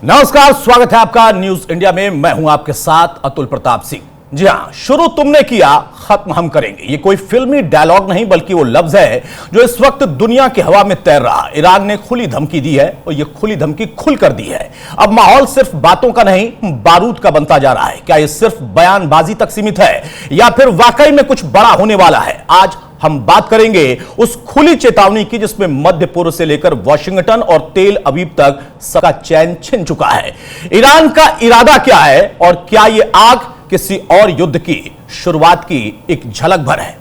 नमस्कार, स्वागत है आपका न्यूज इंडिया में। मैं हूं आपके साथ अतुल प्रताप सिंह। जी हां, शुरू तुमने किया, खत्म हम करेंगे। ये कोई फिल्मी डायलॉग नहीं बल्कि वो लफ्ज है जो इस वक्त दुनिया की हवा में तैर रहा। ईरान ने खुली धमकी दी है और ये खुली धमकी खुल कर दी है। अब माहौल सिर्फ बातों का नहीं, बारूद का बनता जा रहा है। क्या ये सिर्फ बयानबाजी तक सीमित है या फिर वाकई में कुछ बड़ा होने वाला है? आज हम बात करेंगे उस खुली चेतावनी की जिसमें मध्य पूर्व से लेकर वॉशिंगटन और तेल अवीव तक सबका चैन छिन चुका है। ईरान का इरादा क्या है और क्या यह आग किसी और युद्ध की शुरुआत की एक झलक भर है?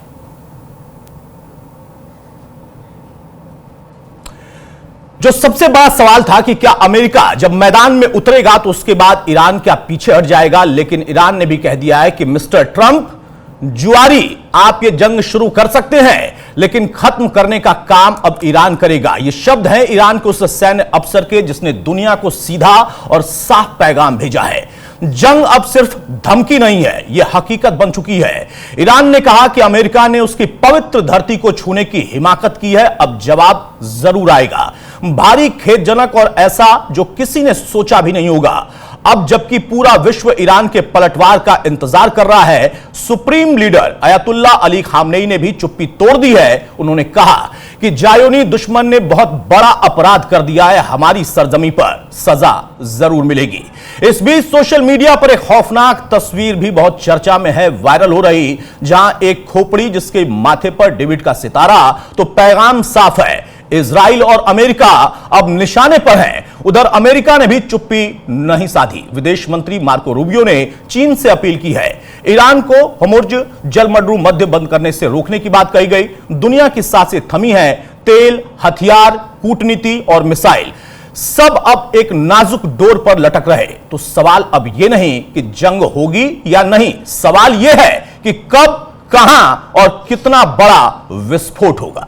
जो सबसे बड़ा सवाल था कि क्या अमेरिका जब मैदान में उतरेगा तो उसके बाद ईरान क्या पीछे हट जाएगा, लेकिन ईरान ने भी कह दिया है कि मिस्टर ट्रंप जुआरी, आप ये जंग शुरू कर सकते हैं लेकिन खत्म करने का काम अब ईरान करेगा। ये शब्द हैं ईरान के उस सैन्य अफसर के जिसने दुनिया को सीधा और साफ पैगाम भेजा है। जंग अब सिर्फ धमकी नहीं है, यह हकीकत बन चुकी है। ईरान ने कहा कि अमेरिका ने उसकी पवित्र धरती को छूने की हिमाकत की है, अब जवाब जरूर आएगा। भारी, खेदजनक और ऐसा जो किसी ने सोचा भी नहीं होगा। अब जबकि पूरा विश्व ईरान के पलटवार का इंतजार कर रहा है, सुप्रीम लीडर अयतुल्ला अली खामनेई ने भी चुप्पी तोड़ दी है। उन्होंने कहा कि जायोनी दुश्मन ने बहुत बड़ा अपराध कर दिया है, हमारी सरजमी पर सजा जरूर मिलेगी। इस बीच सोशल मीडिया पर एक खौफनाक तस्वीर भी बहुत चर्चा में है, वायरल हो रही, जहां एक खोपड़ी जिसके माथे पर डेविड का सितारा, तो पैगाम साफ है, इजराइल और अमेरिका अब निशाने पर हैं। उधर अमेरिका ने भी चुप्पी नहीं साधी। विदेश मंत्री मार्को रूबियो ने चीन से अपील की है, ईरान को होर्मुज जलमर्रू मध्य बंद करने से रोकने की बात कही गई। दुनिया की सांसें थमी हैं, तेल, हथियार, कूटनीति और मिसाइल सब अब एक नाजुक डोर पर लटक रहे। तो सवाल अब यह नहीं कि जंग होगी या नहीं, सवाल यह है कि कब, कहां और कितना बड़ा विस्फोट होगा।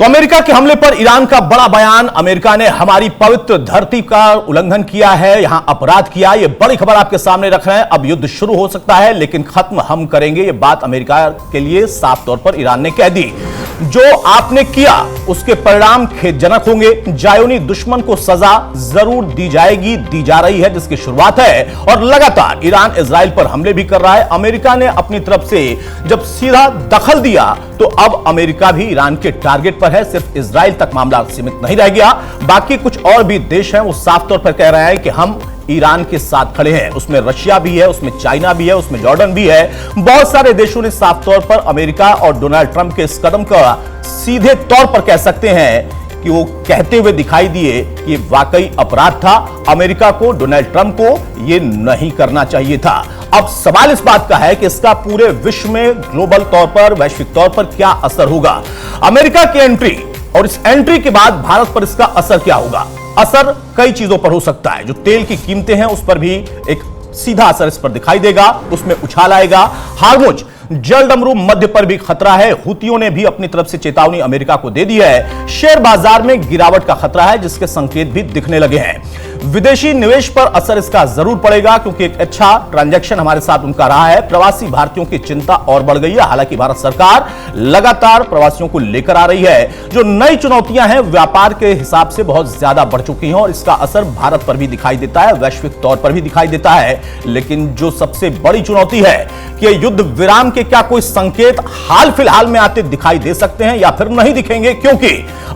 तो अमेरिका के हमले पर ईरान का बड़ा बयान। अमेरिका ने हमारी पवित्र धरती का उल्लंघन किया है, यहां अपराध किया। यह बड़ी खबर आपके सामने रख रहे हैं। अब युद्ध शुरू हो सकता है लेकिन खत्म हम करेंगे, यह बात अमेरिका के लिए साफ तौर पर ईरान ने कह दी। जो आपने किया उसके परिणाम खेदजनक होंगे। जायोनी दुश्मन को सजा जरूर दी जाएगी, दी जा रही है, जिसकी शुरुआत है। और लगातार ईरान इजराइल पर हमले भी कर रहा है। अमेरिका ने अपनी तरफ से जब सीधा दखल दिया तो अब अमेरिका भी ईरान के टारगेट पर है। सिर्फ इजराइल तक मामला सीमित नहीं रह गया, बाकी कुछ और भी देश हैं वो साफ तौर पर कह रहे हैं कि हम ईरान के साथ खड़े हैं। उसमें रशिया भी है, उसमें चाइना भी है, उसमें जॉर्डन भी है। बहुत सारे देशों ने साफ तौर पर अमेरिका और डोनाल्ड ट्रंप के इस कदम का सीधे तौर पर कह सकते हैं कि वो कहते हुए दिखाई दिए कि वाकई अपराध था। अमेरिका को, डोनाल्ड ट्रंप को यह नहीं करना चाहिए था। अब सवाल इस बात का है कि इसका पूरे विश्व में, ग्लोबल तौर पर, वैश्विक तौर पर क्या असर होगा। अमेरिका की एंट्री और इस एंट्री के बाद भारत पर इसका असर क्या होगा? असर कई चीजों पर हो सकता है। जो तेल की कीमतें हैं उस पर भी एक सीधा असर इस पर दिखाई देगा, उसमें उछाल आएगा। होर्मुज जलमर्रू मध्य पर भी खतरा है। हुतियों ने भी अपनी तरफ से चेतावनी अमेरिका को दे दी है। शेयर बाजार में गिरावट का खतरा है जिसके संकेत भी दिखने लगे हैं। विदेशी निवेश पर असर इसका जरूर पड़ेगा क्योंकि एक अच्छा ट्रांजैक्शन हमारे साथ उनका रहा है। प्रवासी भारतीयों की चिंता और बढ़ गई है। हालांकि भारत सरकार लगातार प्रवासियों को लेकर आ रही है। जो नई चुनौतियां हैं व्यापार के हिसाब से बहुत ज्यादा बढ़ चुकी हैं और इसका असर भारत पर भी दिखाई देता है, वैश्विक तौर पर भी दिखाई देता है। लेकिन जो सबसे बड़ी चुनौती है कि युद्ध विराम के क्या कोई संकेत हाल फिलहाल में आते दिखाई दे सकते हैं या फिर नहीं दिखेंगे, क्योंकि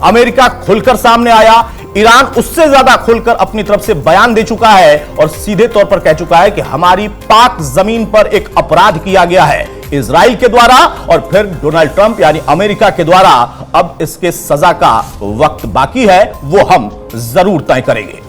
अमेरिका खुलकर सामने आया, ईरान उससे ज्यादा खुलकर अपनी तरफ से बयान दे चुका है और सीधे तौर पर कह चुका है कि हमारी पाक जमीन पर एक अपराध किया गया है इजराइल के द्वारा और फिर डोनाल्ड ट्रंप यानी अमेरिका के द्वारा। अब इसके सजा का वक्त बाकी है, वो हम जरूर तय करेंगे।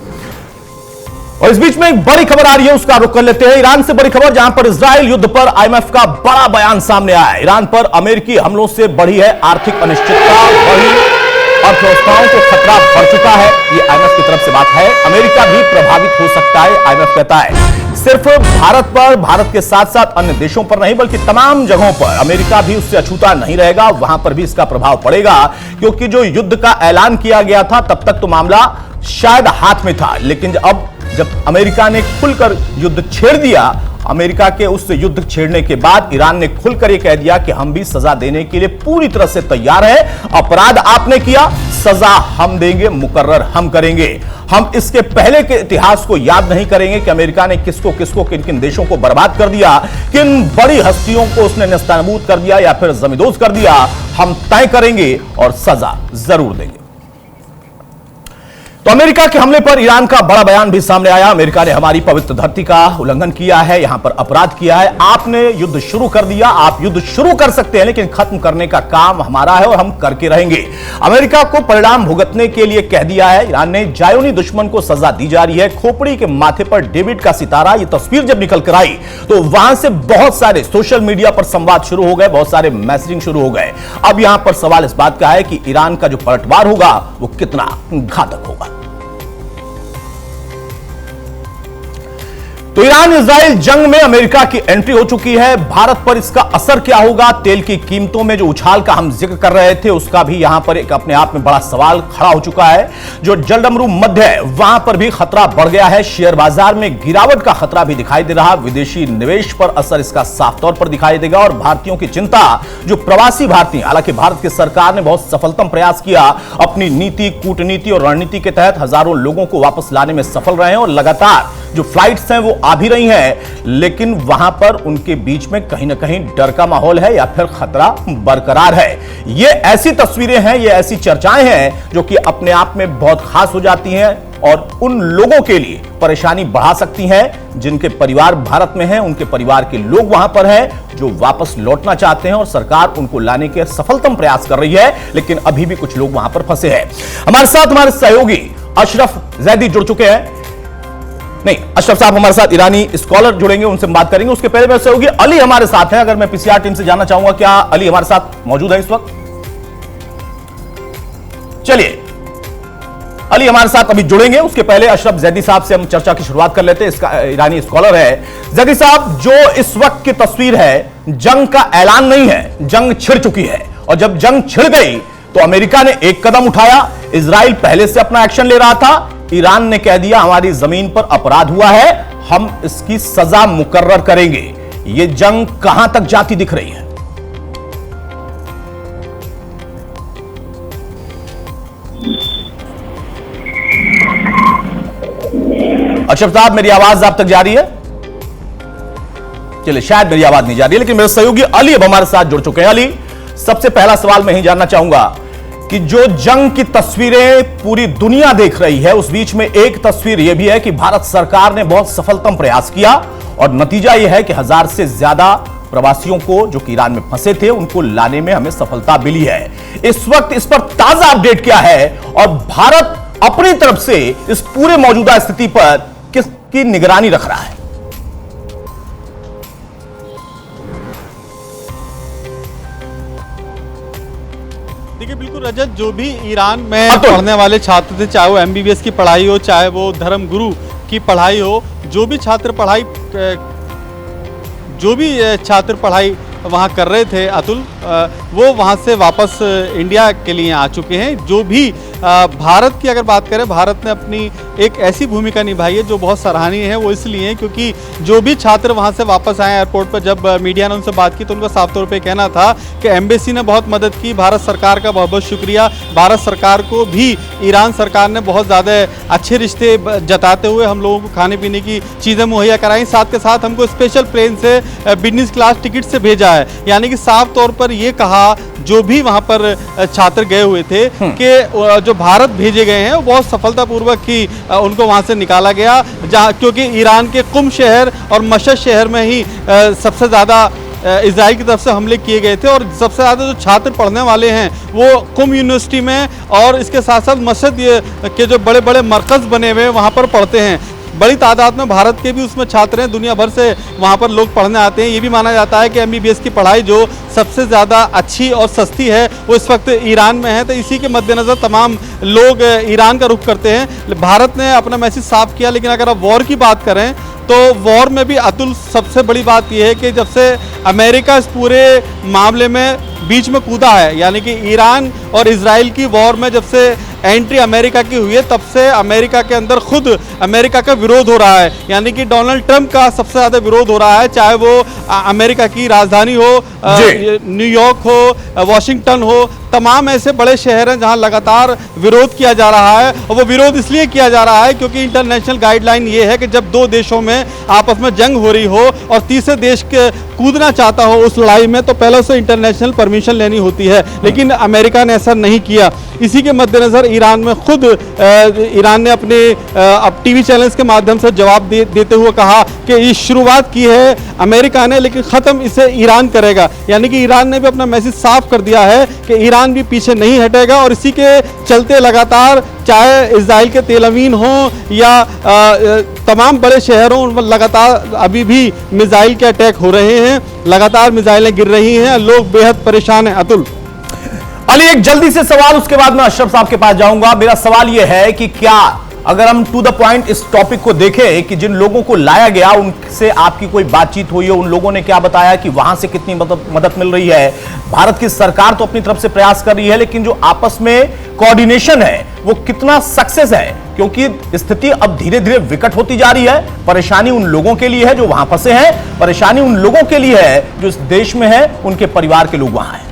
और इस बीच में एक बड़ी खबर आ रही है, उसका रुख कर लेते हैं। ईरान से बड़ी खबर, जहां पर इजराइल युद्ध पर आईएमएफ का बड़ा बयान सामने आया है। ईरान पर अमेरिकी हमलों से बढ़ी है आर्थिक अनिश्चितता, बढ़ी अर्थव्यवस्थाओं को खतरा बढ़ चुका है। ये आईएमएफ की तरफ से बात है। अमेरिका भी प्रभावित हो सकता है, आईएमएफ कहता है। सिर्फ भारत पर, भारत के साथ साथ अन्य देशों पर नहीं बल्कि तमाम जगहों पर अमेरिका भी उससे अछूता नहीं रहेगा। वहां पर भी इसका प्रभाव पड़ेगा क्योंकि जो युद्ध का ऐलान किया गया था तब तक तो मामला शायद हाथ में था, लेकिन अब जब अमेरिका ने खुलकर युद्ध छेड़ दिया, अमेरिका के उस युद्ध छेड़ने के बाद ईरान ने खुलकर यह कह दिया कि हम भी सजा देने के लिए पूरी तरह से तैयार हैं। अपराध आपने किया, सजा हम देंगे, मुकर्रर हम करेंगे। हम इसके पहले के इतिहास को याद नहीं करेंगे कि अमेरिका ने किसको किसको किन किन देशों को बर्बाद कर दिया, किन बड़ी हस्तियों को उसने नेस्तनाबूद कर दिया या फिर जमींदोज कर दिया। हम तय करेंगे और सजा जरूर देंगे। तो अमेरिका के हमले पर ईरान का बड़ा बयान भी सामने आया। अमेरिका ने हमारी पवित्र धरती का उल्लंघन किया है, यहां पर अपराध किया है। आपने युद्ध शुरू कर दिया, आप युद्ध शुरू कर सकते हैं, लेकिन खत्म करने का काम हमारा है और हम करके रहेंगे। अमेरिका को परिणाम भुगतने के लिए कह दिया है। ईरान ने जायोनी दुश्मन को सजा दी जा रही है। खोपड़ी के माथे पर डेविड का सितारा, यह तस्वीर जब निकल कर आई तो वहां से बहुत सारे सोशल मीडिया पर संवाद शुरू हो गए, बहुत सारे मैसेजिंग शुरू हो गए। अब यहां पर सवाल इस बात का है कि ईरान का जो पलटवार होगा वो कितना घातक होगा। तो ईरान इजराइल जंग में अमेरिका की एंट्री हो चुकी है। भारत पर इसका असर क्या होगा? तेल की कीमतों में जो उछाल का हम जिक्र कर रहे थे, उसका भी यहां पर एक अपने आप में बड़ा सवाल खड़ा हो चुका है। जो जलडमरू मध्य है वहां पर भी खतरा बढ़ गया है। शेयर बाजार में गिरावट का खतरा भी दिखाई दे रहा। विदेशी निवेश पर असर इसका साफ तौर पर दिखाई देगा और भारतीयों की चिंता, जो प्रवासी भारतीय, हालांकि भारत की सरकार ने बहुत सफलतम प्रयास किया, अपनी नीति, कूटनीति और रणनीति के तहत हजारों लोगों को वापस लाने में सफल रहे हैं और लगातार जो फ्लाइट्स हैं वो आ भी रही हैं, लेकिन वहां पर उनके बीच में कहीं ना कहीं डर का माहौल है या फिर खतरा बरकरार है। ये ऐसी तस्वीरें हैं, ये ऐसी चर्चाएं हैं जो कि अपने आप में बहुत खास हो जाती हैं और उन लोगों के लिए परेशानी बढ़ा सकती हैं जिनके परिवार भारत में हैं, उनके परिवार के लोग वहां पर हैं जो वापस लौटना चाहते हैं और सरकार उनको लाने के सफलतम प्रयास कर रही है, लेकिन अभी भी कुछ लोग वहां पर फंसे हैं। हमारे साथ हमारे सहयोगी अशरफ जैदी जुड़ चुके हैं। नहीं, अशरफ साहब हमारे साथ ईरानी स्कॉलर जुड़ेंगे, उनसे बात करेंगे। उसके पहले मेरे सहयोगी अली हमारे साथ हैं। अगर मैं पीसीआर टीम से जानना चाहूंगा, क्या अली हमारे साथ मौजूद है इस वक्त? चलिए, अली हमारे साथ अभी जुड़ेंगे। उसके पहले अशरफ जैदी साहब से हम चर्चा की शुरुआत कर लेते हैं। इसका ईरानी स्कॉलर है जैदी साहब। जो इस वक्त की तस्वीर है, जंग का ऐलान नहीं है, जंग छिड़ चुकी है और जब जंग छिड़ गई तो अमेरिका ने एक कदम उठाया, इजराइल पहले से अपना एक्शन ले रहा था, ईरान ने कह दिया हमारी जमीन पर अपराध हुआ है, हम इसकी सजा मुकर्रर करेंगे। यह जंग कहां तक जाती दिख रही है? अशरफ साहब, मेरी आवाज आप तक जा रही है? चलिए, शायद मेरी आवाज नहीं जा रही है, लेकिन मेरे सहयोगी अली अब हमारे साथ जुड़ चुके हैं। अली, सबसे पहला सवाल मैं ही जानना चाहूंगा कि जो जंग की तस्वीरें पूरी दुनिया देख रही है, उस बीच में एक तस्वीर यह भी है कि भारत सरकार ने बहुत सफलतम प्रयास किया और नतीजा यह है कि 1000 से ज्यादा प्रवासियों को जो कि ईरान में फंसे थे उनको लाने में हमें सफलता मिली है। इस वक्त इस पर ताजा अपडेट क्या है और भारत अपनी तरफ से इस पूरे मौजूदा स्थिति पर किसकी निगरानी रख रहा है? देखिए, बिल्कुल रजत, जो भी ईरान में पढ़ने वाले छात्र थे, चाहे वो एमबीबीएस की पढ़ाई हो, चाहे वो धर्म गुरु की पढ़ाई हो, जो भी छात्र पढ़ाई वहाँ कर रहे थे अतुल, वो वहाँ से वापस इंडिया के लिए आ चुके हैं। जो भी भारत की अगर बात करें, भारत ने अपनी एक ऐसी भूमिका निभाई है जो बहुत सराहनीय है। वो इसलिए क्योंकि जो भी छात्र वहाँ से वापस आए एयरपोर्ट पर, जब मीडिया ने उनसे बात की तो उनका साफ तौर पे कहना था कि एम्बेसी ने बहुत मदद की, भारत सरकार का बहुत बहुत शुक्रिया। भारत सरकार को भी ईरान सरकार ने बहुत ज़्यादा अच्छे रिश्ते जताते हुए हम लोगों को खाने पीने की चीज़ें मुहैया कराई, साथ के साथ हमको स्पेशल प्लेन से बिजनेस क्लास टिकट से भेजा है। यानी कि साफ तौर पर ये कहा जो भी वहाँ पर छात्र गए हुए थे कि जो भारत भेजे गए हैं वो बहुत सफलतापूर्वक ही उनको वहाँ से निकाला गया, जहाँ क्योंकि ईरान के कुम शहर और मशहद शहर में ही सबसे ज़्यादा इजराइल की तरफ से हमले किए गए थे और सबसे ज़्यादा जो छात्र पढ़ने वाले हैं वो कुम यूनिवर्सिटी में और इसके साथ साथ मशहद के जो बड़े बड़े मरकज़ बने हुए वहाँ पर पढ़ते हैं। बड़ी तादाद में भारत के भी उसमें छात्र हैं, दुनिया भर से वहाँ पर लोग पढ़ने आते हैं। ये भी माना जाता है कि एमबीबीएस की पढ़ाई जो सबसे ज़्यादा अच्छी और सस्ती है वो इस वक्त ईरान में है, तो इसी के मद्देनज़र तमाम लोग ईरान का रुख करते हैं। भारत ने अपना मैसेज साफ किया, लेकिन अगर आप वॉर की बात करें तो वॉर में भी अतुल सबसे बड़ी बात यह है कि जब से अमेरिका इस पूरे मामले में बीच में कूदा है। यानी कि ईरान और इजराइल की वॉर में जब से एंट्री अमेरिका की हुई है तब से अमेरिका के अंदर खुद अमेरिका का विरोध हो रहा है। यानी कि डोनाल्ड ट्रंप का सबसे ज़्यादा विरोध हो रहा है, चाहे वो अमेरिका की राजधानी हो, न्यूयॉर्क हो, वॉशिंगटन हो, तमाम ऐसे बड़े शहर हैं जहां लगातार विरोध किया जा रहा है। और वो विरोध इसलिए किया जा रहा है क्योंकि इंटरनेशनल गाइडलाइन ये है कि जब दो देशों में आपस में जंग हो रही हो और तीसरे देश के कूदना चाहता हो उस लड़ाई में तो पहले उसे इंटरनेशनल परमिशन लेनी होती है, लेकिन अमेरिका ने ऐसा नहीं किया। इसी के मद्देनज़र ईरान में खुद ईरान ने अपने अब टीवी चैनल्स के माध्यम से जवाब देते हुए कहा कि ये शुरुआत की है अमेरिका ने, लेकिन ख़त्म इसे ईरान करेगा। यानी कि ईरान ने भी अपना मैसेज साफ कर दिया है कि ईरान भी पीछे नहीं हटेगा। और इसी के चलते लगातार चाहे इजराइल के तेल अवीव हो या तमाम बड़े शहरों उन पर लगातार अभी भी मिसाइल के अटैक हो रहे हैं, लगातार मिसाइलें गिर रही हैं, लोग बेहद परेशान हैं। अतुल, अली एक जल्दी से सवाल, उसके बाद मैं अशरफ साहब के पास जाऊंगा। मेरा सवाल यह है कि क्या अगर हम टू द पॉइंट इस टॉपिक को देखें कि जिन लोगों को लाया गया उनसे आपकी कोई बातचीत हुई है, उन लोगों ने क्या बताया कि वहां से कितनी मदद मिल रही है? भारत की सरकार तो अपनी तरफ से प्रयास कर रही है, लेकिन जो आपस में कोऑर्डिनेशन है वो कितना सक्सेस है? क्योंकि स्थिति अब धीरे धीरे विकट होती जा रही है। परेशानी उन लोगों के लिए है जो वहां फंसे हैं, परेशानी उन लोगों के लिए है जो इस देश में है, उनके परिवार के लोग वहां हैं।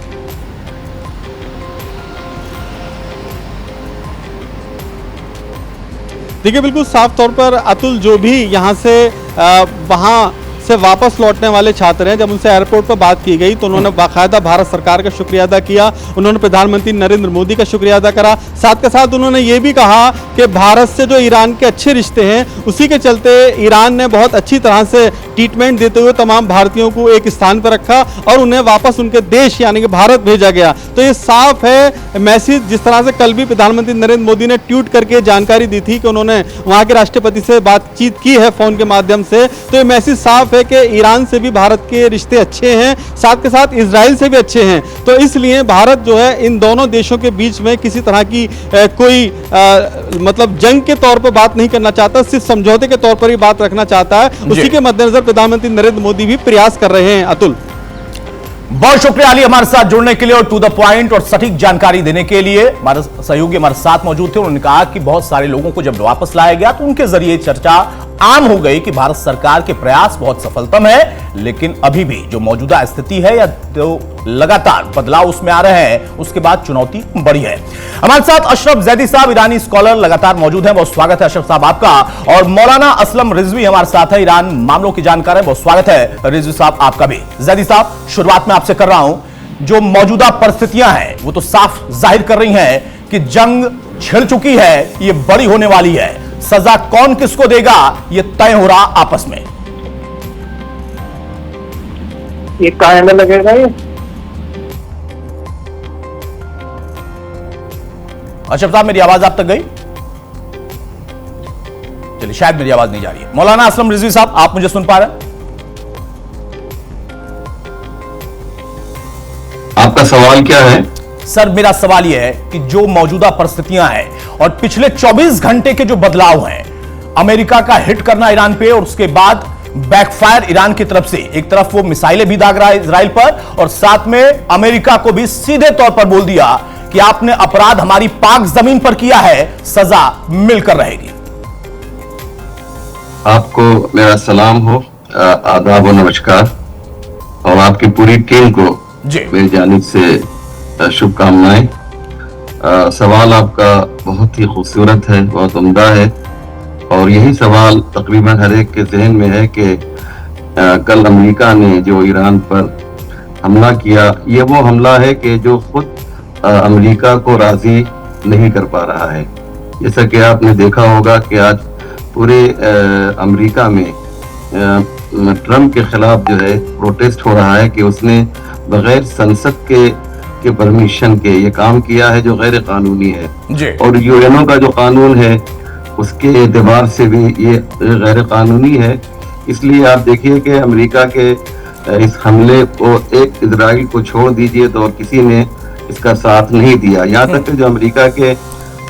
देखिए, बिल्कुल साफ तौर पर अतुल, जो भी यहाँ से वहाँ से वापस लौटने वाले छात्र हैं, जब उनसे एयरपोर्ट पर बात की गई तो उन्होंने बाकायदा भारत सरकार का शुक्रिया अदा किया, उन्होंने प्रधानमंत्री नरेंद्र मोदी का शुक्रिया अदा करा। साथ के साथ उन्होंने ये भी कहा कि भारत से जो ईरान के अच्छे रिश्ते हैं उसी के चलते ईरान ने बहुत अच्छी तरह से ट्रीटमेंट देते हुए तमाम भारतीयों को एक स्थान पर रखा और उन्हें वापस उनके देश यानी कि भारत भेजा गया। तो ये साफ है मैसेज, जिस तरह से कल भी प्रधानमंत्री नरेंद्र मोदी ने ट्वीट करके जानकारी दी थी कि उन्होंने वहाँ के राष्ट्रपति से बातचीत की है फ़ोन के माध्यम से। तो ये मैसेज साफ है कि ईरान से भी भारत के रिश्ते अच्छे हैं, साथ के साथ इजराइल से भी अच्छे हैं। तो इसलिए भारत जो है इन दोनों देशों के बीच में किसी तरह की कोई मतलब जंग के तौर पर बात नहीं करना चाहता, सिर्फ समझौते के तौर पर ही बात रखना चाहता है। उसी के मद्देनजर प्रधानमंत्री नरेंद्र मोदी भी प्रयास कर रहे हैं। अतुल, बहुत शुक्रिया अली हमारे साथ जुड़ने के लिए और टू द पॉइंट और सटीक जानकारी देने के लिए। हमारे सहयोगी हमारे साथ मौजूद थे, उन्होंने कहा कि बहुत सारे लोगों को जब वापस लाया गया तो उनके जरिए चर्चा आम हो गई कि भारत सरकार के प्रयास बहुत सफलतम है, लेकिन अभी भी जो मौजूदा स्थिति है या तो लगातार बदलाव उसमें आ रहे हैं, उसके बाद चुनौती बड़ी है। हमारे साथ अशरफ जैदी साहब, ईरानी स्कॉलर, लगातार मौजूद हैं, बहुत स्वागत है अशरफ साहब आपका। और मौलाना असलम रिजवी हमारे साथ है, ईरान मामलों की जानकार है, बहुत स्वागत है रिजवी साहब आपका भी। जैदी साहब, शुरुआत में आपसे कर रहा हूं, जो मौजूदा परिस्थितियां हैं वो तो साफ जाहिर कर रही हैं कि जंग छिड़ चुकी है, ये बड़ी होने वाली है। सजा कौन किसको देगा ये तय हो रहा आपस में। ये काहे में लगेगा ये? अशरफ साहब, मेरी आवाज आप तक गई? चलिए, शायद मेरी आवाज नहीं जा रही है। मौलाना असलम रिजवी साहब, आप मुझे सुन पा रहे हैं? आपका सवाल क्या है? सर, मेरा सवाल यह है कि जो मौजूदा परिस्थितियां हैं और पिछले 24 घंटे के जो बदलाव हैं, अमेरिका का हिट करना ईरान पे और उसके बाद बैकफायर ईरान की तरफ से, एक तरफ वो मिसाइलें भी दाग रहा है इजराइल पर और साथ में अमेरिका को भी सीधे तौर पर बोल दिया कि आपने अपराध हमारी पाक जमीन पर किया है, सजा मिलकर रहेगी। आपको मेरा सलाम हो, आदाब और नमस्कार, और आपकी पूरी टीम को मेरी जानिब से शुभकामनाएं। सवाल आपका बहुत ही खूबसूरत है, बहुत उम्दा है, और यही सवाल तकरीबन हर एक के जहन में है कि कल अमेरिका ने जो ईरान पर हमला किया, ये वो हमला है कि जो खुद अमेरिका को राजी नहीं कर पा रहा है। जैसा कि आपने देखा होगा कि आज पूरे अमेरिका में ट्रंप के खिलाफ जो है प्रोटेस्ट हो रहा है कि उसने बगैर संसद के परमिशन के ये काम किया है जो गैर कानूनी है, और यूएनओ का जो कानून है उसके एतबार से भी ये गैर कानूनी है। इसलिए आप देखिए कि अमेरिका के इस हमले को, एक इजराइल को छोड़ दीजिए तो और किसी ने इसका साथ नहीं दिया। यहाँ तक कि जो अमेरिका के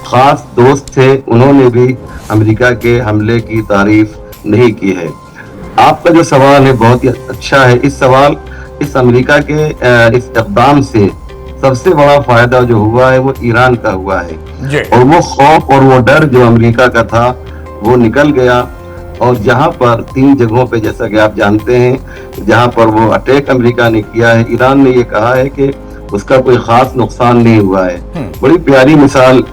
खास दोस्त थे उन्होंने भी अमेरिका के हमले की तारीफ नहीं की है। आपका जो सवाल है बहुत ही अच्छा है। इस सवाल इस अमेरिका के इस इक़दाम से सबसे बड़ा फायदा जो हुआ है वो ईरान का हुआ है, और वो खौफ और वो डर जो अमेरिका का था वो निकल गया। और जहां पर 3 जगहों पे, जैसा कि आप जानते हैं, जहां पर वो अटैक अमेरिका ने किया है, ईरान ने ये कहा है कि उसका कोई खास नुकसान नहीं हुआ है। बड़ी प्यारी मिसाल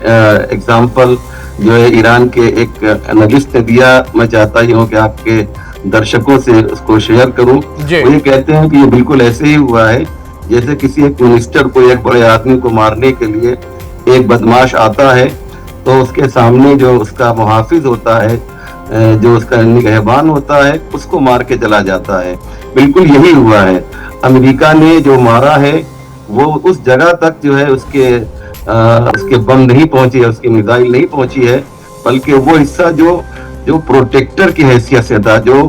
एग्जाम्पल जो है ईरान के एक एनालिस्ट ने दिया, मैं चाहता हूँ कि आपके दर्शकों से उसको शेयर करूं। वो ये कहते हैं कि ये बिल्कुल ऐसे ही हुआ है जैसे किसी एक मिनिस्टर को, एक बड़े आदमी को मारने के लिए एक बदमाश आता है, तो उसके सामने जो उसका मुहाफिज होता है, जो उसका निगहबान होता है, उसको मार के चला जाता है। बिल्कुल यही हुआ है। अमेरिका ने जो मारा है वो उस जगह तक जो है उसके बम नहीं पहुंची है, उसकी मिसाइल नहीं पहुंची है, बल्कि वो हिस्सा जो प्रोटेक्टर की हैसियत से था, जो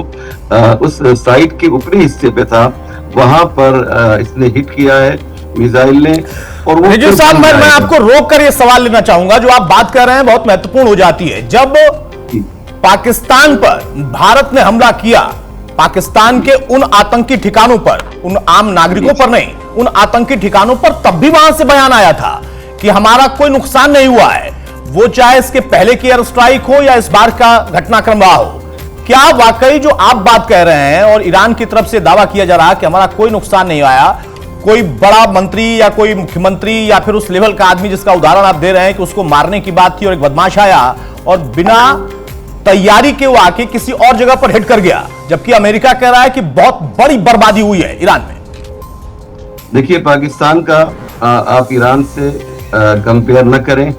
उस साइट के ऊपरी हिस्से पे था, वहां पर इसने हिट किया है मिसाइल ने। और वो रिजवी साहब, मैं आपको रोक कर ये सवाल लेना चाहूंगा, जो आप बात कर रहे हैं बहुत महत्वपूर्ण हो जाती है। जब पाकिस्तान पर भारत ने हमला किया, पाकिस्तान के उन आतंकी ठिकानों पर, उन आम नागरिकों पर नहीं, उन आतंकी ठिकानों पर, तब भी वहां से बयान आया था कि हमारा कोई नुकसान नहीं हुआ है, वो चाहे इसके पहले की एयर स्ट्राइक हो या इस बार का घटनाक्रम रहा हो। क्या वाकई जो आप बात कह रहे हैं और ईरान की तरफ से दावा किया जा रहा है कि हमारा कोई नुकसान नहीं आया, कोई बड़ा मंत्री या कोई मुख्यमंत्री या फिर उस लेवल का आदमी जिसका उदाहरण आप दे रहे हैं कि उसको मारने की बात थी और एक बदमाश आया और बिना तैयारी के वो आके किसी और जगह पर हिट कर गया, जबकि अमेरिका कह रहा है कि बहुत बड़ी बर्बादी हुई है ईरान में? देखिए, पाकिस्तान का आप ईरान से कंपेयर न करें।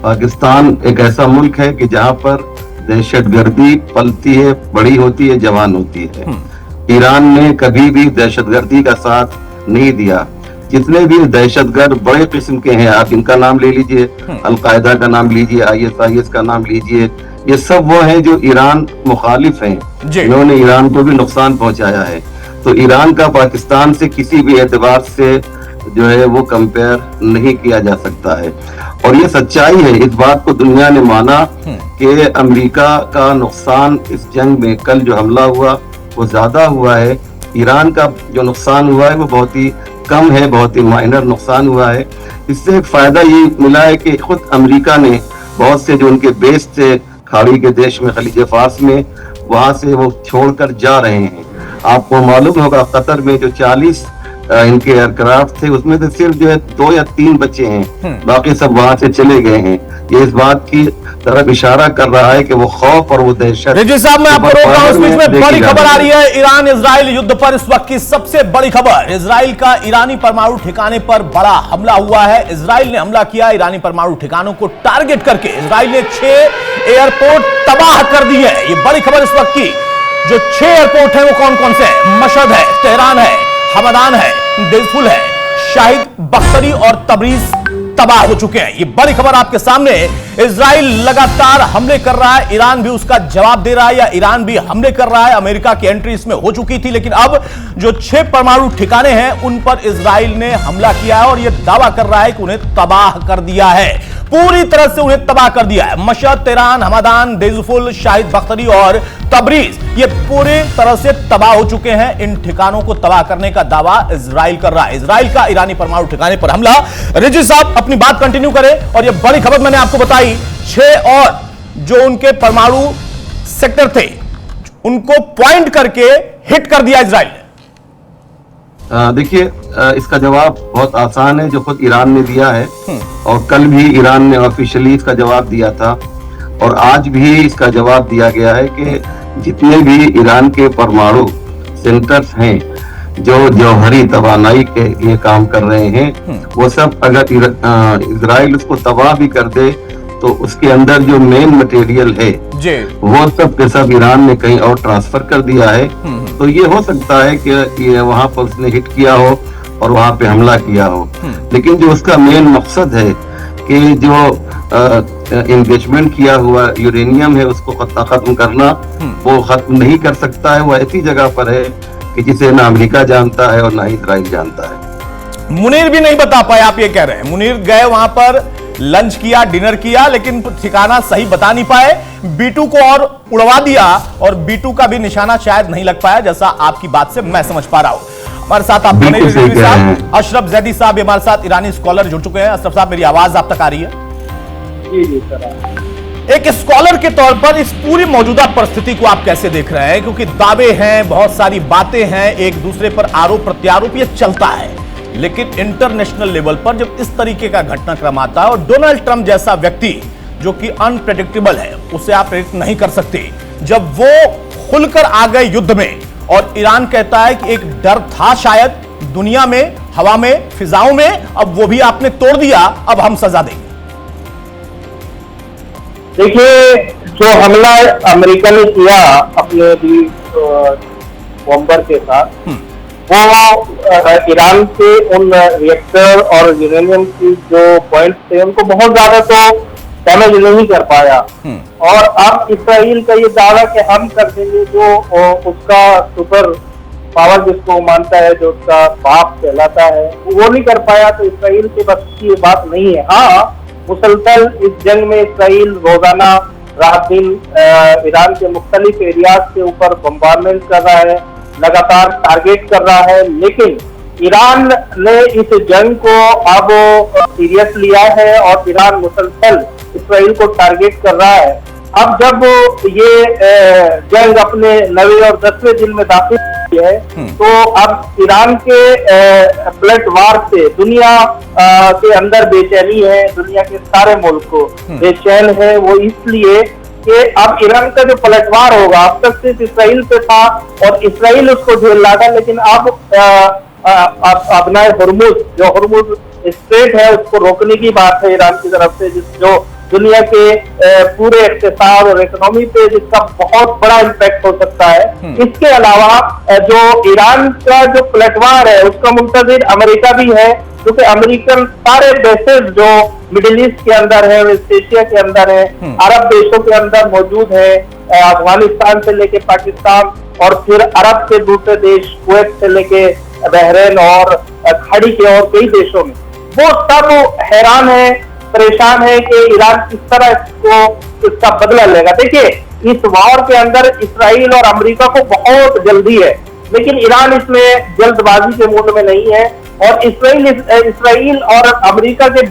पाकिस्तान एक ऐसा मुल्क है कि जहां पर दहशतगर्दी पलती है, बड़ी होती है, जवान होती है। ईरान ने कभी भी दहशतगर्दी का साथ नहीं दिया। जितने भी दहशतगर्द बड़े किस्म के हैं, आप इनका नाम ले लीजिए, अलकायदा का नाम लीजिए, ISIS का नाम लीजिए, ये सब वो हैं जो ईरान मुखालिफ हैं, इन्होंने ईरान को भी नुकसान पहुंचाया है। तो ईरान का पाकिस्तान से किसी भी एतबार से जो है वो कंपेयर नहीं किया जा सकता है। और ये सच्चाई है, इस बात को दुनिया ने माना कि अमेरिका का नुकसान इस जंग में, कल जो हमला हुआ वो ज्यादा हुआ है। ईरान का जो नुकसान हुआ है वो बहुत ही कम है, बहुत ही माइनर नुकसान हुआ है। इससे एक फायदा ये मिला है कि खुद अमेरिका ने बहुत से जो उनके बेस थे खाड़ी के देश में, खलीज फारस में, वहां से वो छोड़कर जा रहे हैं। आपको मालूम होगा कतर में जो 40 इनके एयरक्राफ्ट थे, उसमें से सिर्फ जो है 2 या 3 बचे हैं, बाकी सब वहां से चले गए हैं। ये इस बात की तरफ इशारा कर रहा है कि वो खौफ और वो दहशत। रिजवी साहब, मैं आपको रोक रहा हूं, इस बीच में बड़ी खबर आ रही है। ईरान इजराइल युद्ध पर इस वक्त की सबसे बड़ी खबर, इजराइल का ईरानी परमाणु ठिकाने पर बड़ा हमला हुआ है। इजराइल ने हमला किया ईरानी परमाणु ठिकानों को टारगेट करके। इजराइल ने 6 एयरपोर्ट तबाह कर दी है। ये बड़ी खबर इस वक्त की। जो 6 एयरपोर्ट है वो कौन कौन से हैं? मशहद है, तेहरान है, हमदान है, देजफुल है, शाहिद बख्तरी और तबरीज तबाह हो चुके हैं। ये बड़ी खबर आपके सामने। इजराइल लगातार हमले कर रहा है, ईरान भी उसका जवाब दे रहा है, या ईरान भी हमले कर रहा है। अमेरिका की एंट्री इसमें हो चुकी थी, लेकिन अब जो 6 परमाणु ठिकाने हैं उन पर इजराइल ने हमला किया है और यह दावा कर रहा है कि उन्हें तबाह कर दिया है, पूरी तरह से उन्हें तबाह कर दिया है। मशहद, तेहरान, हमदान, देजफुल, शाहिद बख्तरी और तबरीज ये पूरी तरह से तबाह हो चुके हैं। इन ठिकानों को तबाह करने का दावा इजराइल कर रहा है। इजराइल का ईरानी परमाणु ठिकाने पर हमला। रिजवी साहब, अपनी बात कंटिन्यू करें। और यह बड़ी खबर मैंने आपको बताई, 6 और जो उनके परमाणु सेक्टर थे उनको पॉइंट करके हिट कर दिया इजराइल ने। देखिए, इसका जवाब बहुत आसान है, जो खुद ईरान ने दिया है, और कल भी ईरान ने ऑफिशियली इसका जवाब दिया था, और आज भी इसका जवाब दिया गया है कि जितने भी ईरान के परमाणु सेंटर्स हैं जो जौहरी तवानाई के लिए काम कर रहे हैं, वो सब अगर इजराइल उसको तबाह भी कर दे तो उसके अंदर जो मेन मटेरियल है वो सब के सब ईरान ने कहीं और ट्रांसफर कर दिया है। तो ये हो सकता है कि ये वहां पर उसने हिट किया हो और वहां पे हमला किया हो, लेकिन जो उसका मेन मकसद है कि जो एंगेजमेंट किया हुआ यूरेनियम है उसको खत्म करना, वो खत्म नहीं कर सकता है। वो ऐसी जगह पर है कि जिसे ना अमेरिका जानता है और ना इजराइल जानता है। मुनीर भी नहीं बता पाए, आप ये कह रहे हैं? मुनीर गए वहां पर, लंच किया, डिनर किया, लेकिन ठिकाना सही बता नहीं पाए। B2 को और उड़वा दिया और B2 का भी निशाना शायद नहीं लग पाया, जैसा आपकी बात से मैं समझ पा रहा हूं। हमारे साथ आप बिल्कुल सही कह रहे हैं। अशरफ जैदी साहब हमारे साथ ईरानी स्कॉलर जुड़ चुके हैं। अशरफ साहब, मेरी आवाज आप तक आ रही है? जी जी सर। एक स्कॉलर के तौर पर इस पूरी मौजूदा परिस्थिति को आप कैसे देख रहे हैं? क्योंकि दावे हैं, बहुत सारी बातें हैं, एक दूसरे पर आरोप प्रत्यारोप ये चलता है, लेकिन इंटरनेशनल लेवल पर जब इस तरीके का घटनाक्रम आता है और डोनाल्ड ट्रंप जैसा व्यक्ति जो कि अनप्रेडिक्टेबल है, उसे आप प्रेडिक्ट नहीं कर सकते, जब वो खुलकर आ गए युद्ध में और ईरान कहता है कि एक डर था शायद दुनिया में, हवा में, फिजाओं में, अब वो भी आपने तोड़ दिया, अब हम सजा देंगे। देखिए, जो हमला अमेरिका ने किया अपने भी बॉम्बर के साथ, वो ईरान के उन रिएक्टर और यूरेनियम की जो पॉइंट थे उनको बहुत ज्यादा तो डैमेज नहीं कर पाया। और अब इसराइल का ये दावा कि हम कर देंगे, जो उसका सुपर पावर जिसको मानता है, जो उसका बाप कहलाता है, वो नहीं कर पाया, तो इसराइल के बस की बात नहीं है। हाँ, मुसलसल इस जंग में इसराइल रोजाना रात दिन ईरान के मुख्तलिफ एरियाज के ऊपर बम्बारमेंट कर रहा है, लगातार टारगेट कर रहा है, लेकिन ईरान ने इस जंग को अब सीरियस लिया है और ईरान मुसलसल इसराइल को टारगेट कर रहा है। अब जब ये जंग अपने 9वें और 10वें दिन में दाखिल हुई है, तो अब ईरान के पलटवार से दुनिया के अंदर बेचैनी है, दुनिया के सारे मुल्क को बेचैन है। वो इसलिए कि अब ईरान का जो पलटवार होगा, अब तक सिर्फ इसराइल पे था और इसराइल उसको झेल रहा था, लेकिन अब अपनाए हुर्मुज, जो हुर्मुज स्ट्रेट है, उसको रोकने की बात है ईरान की तरफ से, जो दुनिया के पूरे इक़्तिसाद और इकोनॉमी पे जिसका बहुत बड़ा इम्पैक्ट हो सकता है। इसके अलावा जो ईरान का जो पलटवार है उसका मुंतज़िर अमेरिका भी है, क्योंकि अमेरिकन सारे बेसेस जो मिडिल ईस्ट के अंदर है, वेस्ट एशिया के अंदर है, अरब देशों के अंदर मौजूद है, अफगानिस्तान से लेके पाकिस्तान और फिर अरब के दूसरे देश कुवैत से लेके बहरीन और खाड़ी के और कई देशों में, वो सब हैरान है, परेशान है कि ईरान किस तरह इसका बदला लेगा। देखिए, इस वॉर के अंदर इसराइल और अमेरिका को बहुत जल्दी है, लेकिन ईरान इसमें जल्दबाजी के मूड में नहीं है और इसराइल और अमेरिका के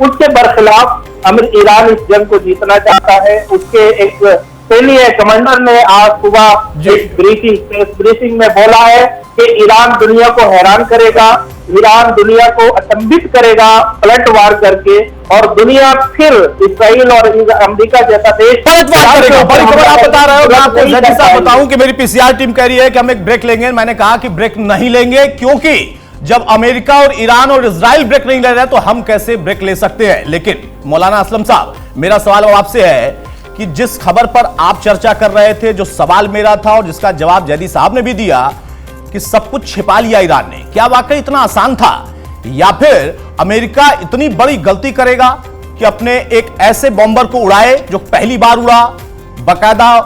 उसके बरखिलाफ ईरान इस जंग को जीतना चाहता है। उसके एक सैन्य कमांडर ने आज सुबह एक ब्रीफिंग में बोला है कि ईरान दुनिया को हैरान करेगा, ईरान दुनिया को अचंभित करेगा पलटवार करके, और दुनिया फिर इसराइल और अमेरिका जैसा देश पलटवार करेगा। बड़ी खबर आप बता रहे हो। मैं आपको जैदी साहब बताऊं कि मेरी पीसीआर टीम कह रही है कि हम एक ब्रेक लेंगे। मैंने कहा कि ब्रेक नहीं लेंगे, क्योंकि जब अमेरिका और ईरान और इजराइल ब्रेक नहीं ले रहे तो हम कैसे ब्रेक ले सकते हैं। लेकिन मौलाना असलम साहब, मेरा सवाल आपसे है कि जिस खबर पर आप चर्चा कर रहे थे, जो सवाल मेरा था और जिसका जवाब जैदी साहब ने भी दिया कि सब कुछ छिपा लिया ईरान ने, क्या वाकई इतना आसान था, या फिर अमेरिका इतनी बड़ी गलती करेगा कि अपने एक ऐसे बॉम्बर को उड़ाए जो पहली बार उड़ा, बाकायदा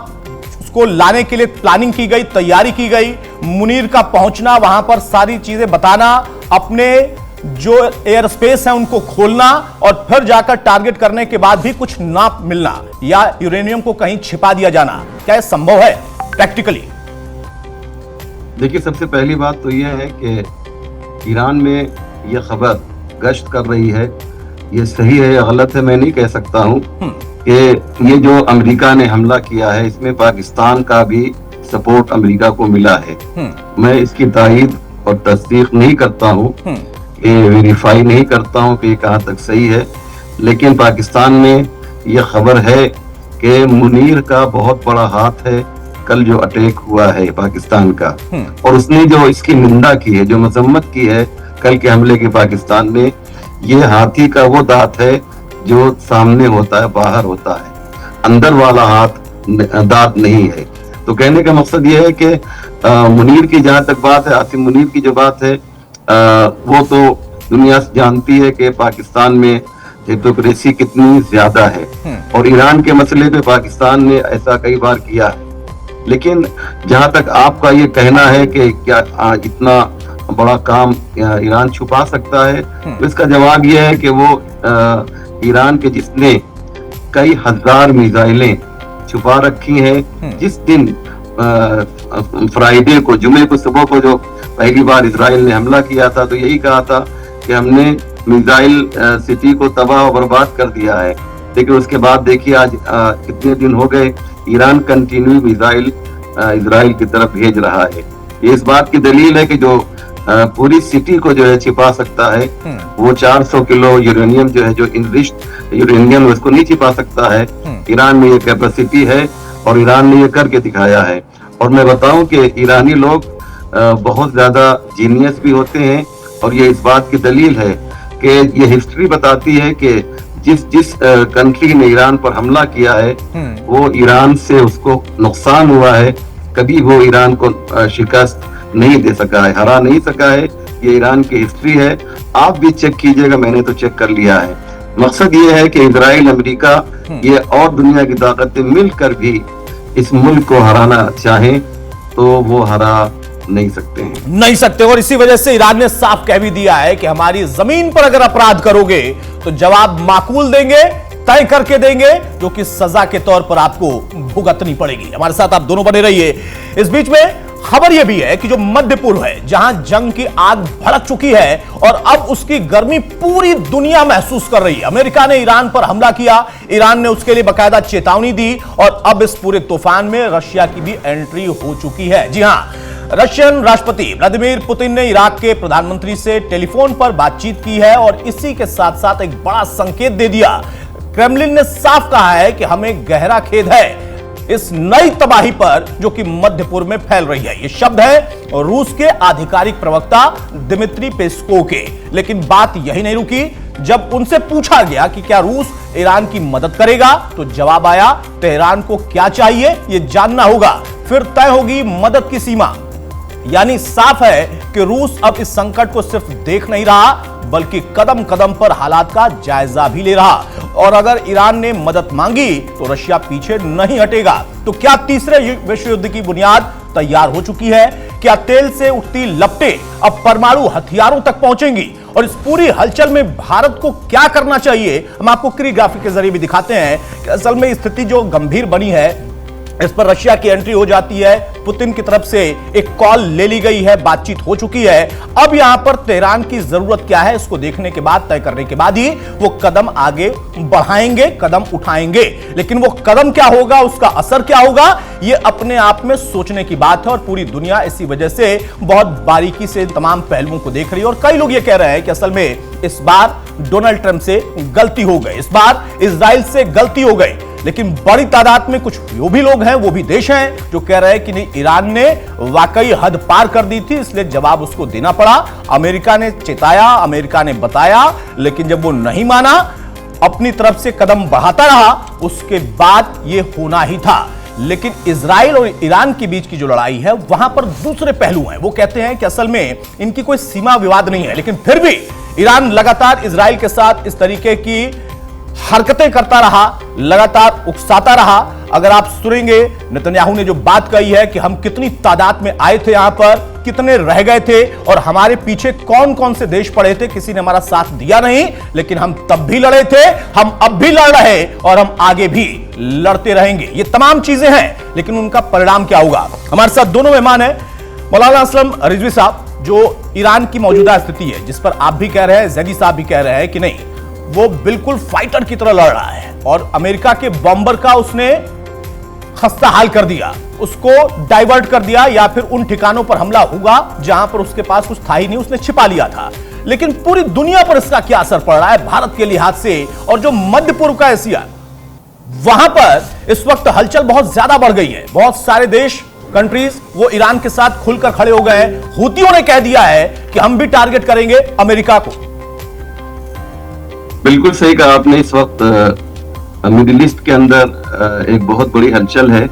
उसको लाने के लिए प्लानिंग की गई, तैयारी की गई, मुनीर का पहुंचना, वहां पर सारी चीजें बताना, अपने जो एयर स्पेस है उनको खोलना और फिर जाकर टारगेट करने के बाद भी कुछ ना मिलना या यूरेनियम को कहीं छिपा दिया जाना, क्या यह संभव है प्रैक्टिकली? देखिए, सबसे पहली बात तो यह है कि ईरान में यह खबर गश्त कर रही है, ये सही है या गलत है मैं नहीं कह सकता हूं कि ये जो अमेरिका ने हमला किया है इसमें पाकिस्तान का भी सपोर्ट अमेरिका को मिला है। मैं इसकी तायीद और तस्दीक नहीं करता हूं, वेरीफाई नहीं करता हूं कि ये कहां तक सही है, लेकिन पाकिस्तान में यह खबर है कि मुनीर का बहुत बड़ा हाथ है कल जो अटैक हुआ है पाकिस्तान का, और उसने जो इसकी निंदा की है, जो मजम्मत की है कल के हमले की पाकिस्तान ने, ये हाथी का वो दांत है जो सामने होता है, बाहर होता है, अंदर वाला हाथ दांत नहीं है। तो कहने का मकसद ये है कि मुनीर की जहां तक बात है, आसिम मुनीर की जो बात है, वो तो दुनिया जानती है कि पाकिस्तान में हिपोक्रेसी कितनी ज्यादा है, और ईरान के मसले पे पाकिस्तान ने ऐसा कई बार किया है। लेकिन जहां तक आपका ये कहना है कि क्या इतना बड़ा काम ईरान छुपा सकता है, तो इसका जवाब ये है कि वो ईरान के जिसने कई हजार मिसाइलें छुपा रखी हैं, जिस दिन फ्राइडे को, जुमे को सुबह को जो पहली बार इजराइल ने हमला किया था तो यही कहा था कि हमने मिसाइल सिटी को तबाह और बर्बाद कर दिया है। लेकिन उसके बाद देखिए आज कितने दिन हो गए, ईरान कंटिन्यू मिसाइल इजराइल की तरफ भेज रहा है। ये इस बात की दलील है कि जो पूरी सिटी को जो है छिपा सकता है, वो 400 किलो यूरेनियम जो है, जो इनरिच्ड यूरेनियम, उसको नहीं छिपा सकता है। ईरान में ये कैपेसिटी है और ईरान ने ये करके दिखाया है। और मैं बताऊं कि ईरानी लोग बहुत ज्यादा जीनियस भी होते हैं और ये इस बात की दलील है कि ये हिस्ट्री बताती है कि जिस कंट्री ने ईरान पर हमला किया है वो ईरान से उसको नुकसान हुआ है, कभी वो ईरान को शिकस्त नहीं दे सका है, हरा नहीं सका है। ये ईरान की हिस्ट्री है, आप भी चेक कीजिएगा, मैंने तो चेक कर लिया है। मकसद ये है कि इजराइल, अमेरिका ये और दुनिया की ताकतें मिलकर भी इस मुल्क को हराना चाहें तो वो हरा नहीं सकते। और इसी वजह से ईरान ने साफ कह भी दिया है कि हमारी जमीन पर अगर अपराध करोगे तो जवाब माकूल देंगे, तय करके देंगे, जो कि सजा के तौर पर आपको भुगतनी पड़ेगी। हमारे साथ आप दोनों बने रहिए। इस बीच में खबर यह भी है कि जो मध्य पूर्व है, जहां जंग की आग भड़क चुकी है और अब उसकी गर्मी पूरी दुनिया महसूस कर रही है। अमेरिका ने ईरान पर हमला किया, ईरान ने उसके लिए बाकायदा चेतावनी दी और अब इस पूरे तूफान में रशिया की भी एंट्री हो चुकी है। जी हां, रशियन राष्ट्रपति व्लादिमीर पुतिन ने इराक के प्रधानमंत्री से टेलीफोन पर बातचीत की है और इसी के साथ साथ एक बड़ा संकेत दे दिया। क्रेमलिन ने साफ कहा है कि हमें गहरा खेद है इस नई तबाही पर जो कि मध्य पूर्व में फैल रही है। ये शब्द है रूस के आधिकारिक प्रवक्ता दिमित्री पेस्कोव के। लेकिन बात यही नहीं रुकी। जब उनसे पूछा गया कि क्या रूस ईरान की मदद करेगा तो जवाब आया, तेहरान को क्या चाहिए ये जानना होगा, फिर तय होगी मदद की सीमा। यानी साफ है कि रूस अब इस संकट को सिर्फ देख नहीं रहा बल्कि कदम कदम पर हालात का जायजा भी ले रहा। और अगर ईरान ने मदद मांगी तो रशिया पीछे नहीं हटेगा। तो क्या तीसरे विश्व युद्ध की बुनियाद तैयार हो चुकी है? क्या तेल से उठती लपटें अब परमाणु हथियारों तक पहुंचेंगी? और इस पूरी हलचल में भारत को क्या करना चाहिए, हम आपको क्रियोग्राफी के जरिए भी दिखाते हैं कि असल में स्थिति जो गंभीर बनी है, इस पर रशिया की एंट्री हो जाती है, पुतिन की तरफ से एक कॉल ले ली गई है, बातचीत हो चुकी है। अब यहां पर तेहरान की जरूरत क्या है, इसको देखने के बाद, तय करने के बाद ही वो कदम आगे बढ़ाएंगे, कदम उठाएंगे। लेकिन वो कदम क्या होगा, उसका असर क्या होगा, ये अपने आप में सोचने की बात है। और पूरी दुनिया इसी वजह से बहुत बारीकी से तमाम पहलुओं को देख रही है। और कई लोग ये कह रहे हैं कि असल में इस बार डोनाल्ड ट्रंप से गलती हो गई, इस बार इजराइल से गलती हो गई। लेकिन बड़ी तादाद में कुछ वो भी लोग हैं, वो भी देश हैं जो कह रहे हैं कि नहीं, ईरान ने वाकई हद पार कर दी थी, इसलिए जवाब उसको देना पड़ा। अमेरिका ने चेताया, अमेरिका ने बताया, लेकिन जब वो नहीं माना, अपनी तरफ से कदम बढ़ाता रहा, उसके बाद ये होना ही था। लेकिन इजराइल और ईरान के बीच की जो लड़ाई है, वहां पर दूसरे पहलू हैं। वो कहते हैं कि असल में इनकी कोई सीमा विवाद नहीं है, लेकिन फिर भी ईरान लगातार इजराइल के साथ इस तरीके की हरकतें करता रहा, लगातार उकसाता रहा। अगर आप सुनेंगे, नेतन्याहू ने जो बात कही है कि हम कितनी तादाद में आए थे यहां पर, कितने रह गए थे और हमारे पीछे कौन कौन से देश पड़े थे, किसी ने हमारा साथ दिया नहीं, लेकिन हम तब भी लड़े थे, हम अब भी लड़ रहे और हम आगे भी लड़ते रहेंगे। ये तमाम चीजें हैं, लेकिन उनका परिणाम क्या होगा? हमारे साथ दोनों मेहमान हैं। मौलाना असलम रिजवी साहब, जो ईरान की मौजूदा स्थिति है, जिस पर आप भी कह रहे हैं, जैदी साहब भी कह रहे हैं कि नहीं, वो बिल्कुल फाइटर की तरह लड़ रहा है और अमेरिका के बॉम्बर का उसने खस्ता हाल कर दिया, उसको डाइवर्ट कर दिया, या फिर उन ठिकानों पर हमला हुआ जहां पर उसके पास कुछ था ही नहीं, उसने छिपा लिया था। लेकिन पूरी दुनिया पर इसका क्या असर पड़ रहा है भारत के लिहाज से? और जो मध्य पूर्व का एशिया, वहां पर इस वक्त हलचल बहुत ज्यादा बढ़ गई है। बहुत सारे देश, कंट्रीज, वो ईरान के साथ खुलकर खड़े हो गए हैं। हूतियों ने कह दिया है कि हम भी टारगेट करेंगे अमेरिका को। बिल्कुल सही कहा आपने। इस वक्त मिडिल ईस्ट के अंदर एक बहुत बड़ी हलचल है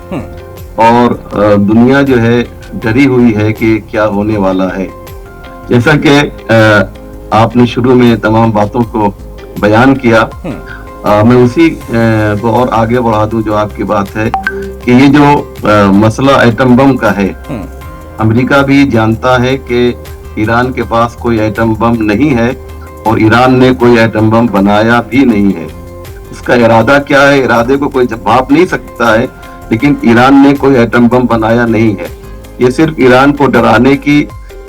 और दुनिया जो है डरी हुई है कि क्या होने वाला है। जैसा कि आपने शुरू में तमाम बातों को बयान किया, मैं उसी को और आगे बढ़ा दूं जो आपकी बात है कि ये जो मसला एटम बम का है, अमेरिका भी जानता है कि ईरान के पास कोई एटम बम नहीं है और ईरान ने कोई एटम बम बनाया भी नहीं है। उसका इरादा क्या है, इरादे को कोई भाप नहीं सकता है, लेकिन ईरान ने कोई एटम बम बनाया नहीं है। ये सिर्फ ईरान को डराने की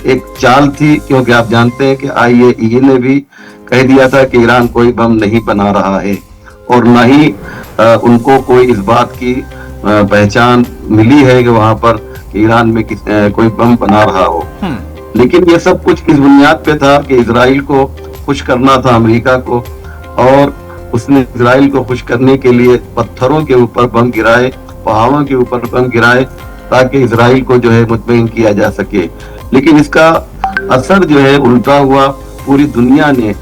एक चाल थी, क्योंकि आप जानते हैं कि IAEA ने भी कह दिया था कि ईरान कोई बम नहीं बना रहा है, और न ही उनको कोई इस बात की पहचान मिली है कि वहां पर ईरान में कोई बम बना रहा हो। लेकिन ये सब कुछ इस बुनियाद पे था कि इजराइल को खुश करना था अमेरिका को, और उसने इजराइल को खुश करने के लिए पत्थरों के ऊपर बम गिराए, पहाड़ों के ऊपर बम गिराए, ताकि इजराइल को जो है मुतमईन किया जा सके। लेकिन इसका असर जो है उल्टा हुआ। पूरी दुनिया ने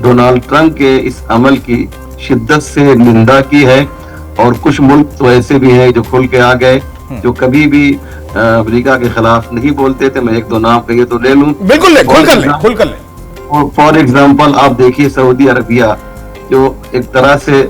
डोनाल्ड ट्रंप के इस अमल की शिद्दत से निंदा की है, और कुछ मुल्क तो ऐसे भी हैं जो खुल के आ गए, जो कभी भी अमेरिका के खिलाफ नहीं बोलते थे। मैं एक दो नाम कहिए तो ले लूं। बिल्कुल ले, खुल कर ले। फॉर एग्जाम्पल आप देखिए सऊदी अरबिया, जो एक तरह से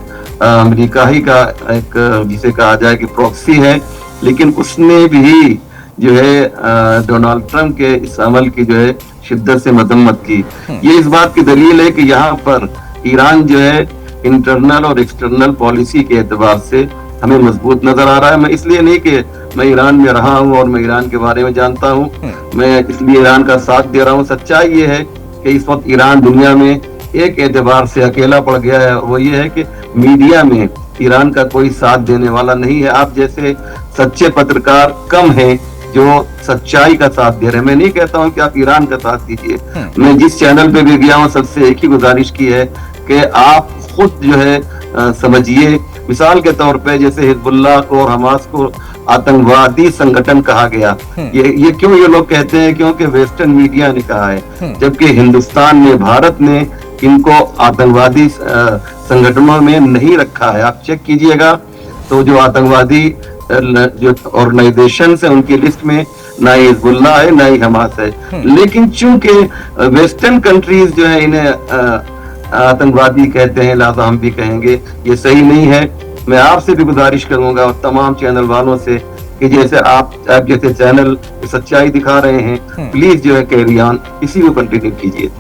अमेरिका ही का एक जिसे कहा जाए कि प्रॉक्सी है, लेकिन उसने भी जो है डोनाल्ड ट्रंप के इस अमल की जो है शिद्दत से मजम्मत की। ये इस बात की दलील है कि यहाँ पर ईरान जो है इंटरनल और एक्सटर्नल पॉलिसी के एतबार से हमें मजबूत नजर आ रहा है। मैं इसलिए नहीं कि मैं ईरान में रहा हूँ और मैं ईरान के बारे में जानता हूँ, मैं इसलिए ईरान का साथ दे रहा हूँ। सच्चाई ये है कि इस वक्त ईरान दुनिया में एक एतबार से अकेला पड़ गया है, वो ये है कि मीडिया में ईरान का कोई साथ देने वाला नहीं है। आप जैसे सच्चे पत्रकार कम हैं जो सच्चाई का साथ दे रहे हैं। मैं नहीं कहता हूं कि आप ईरान का साथ दीजिए। मैं जिस चैनल पे भी गया हूं सबसे एक ही गुजारिश की है कि आप खुद जो है समझिए। मिसाल के तौर पे जैसे हिजबुल्लाह को और हमास को आतंकवादी संगठन कहा गया, ये क्यों ये लोग कहते हैं? क्योंकि वेस्टर्न मीडिया ने कहा है, जबकि हिंदुस्तान ने, भारत ने इनको आतंकवादी संगठनों में नहीं रखा है। आप चेक कीजिएगा तो जो आतंकवादी जो ऑर्गेनाइजेशन है उनकी लिस्ट में ना ही हिजबुल्लाह है ना ही हमास है। लेकिन चूंकि वेस्टर्न कंट्रीज जो है इन्हें आतंकवादी कहते हैं, लिहाजा हम भी कहेंगे, ये सही नहीं है। मैं आपसे भी गुजारिश करूंगा और तमाम चैनल वालों से कि जैसे आप जैसे चैनल सच्चाई दिखा रहे हैं, प्लीज जो है कैरी ऑन, इसी को कंटिन्यू कीजिए।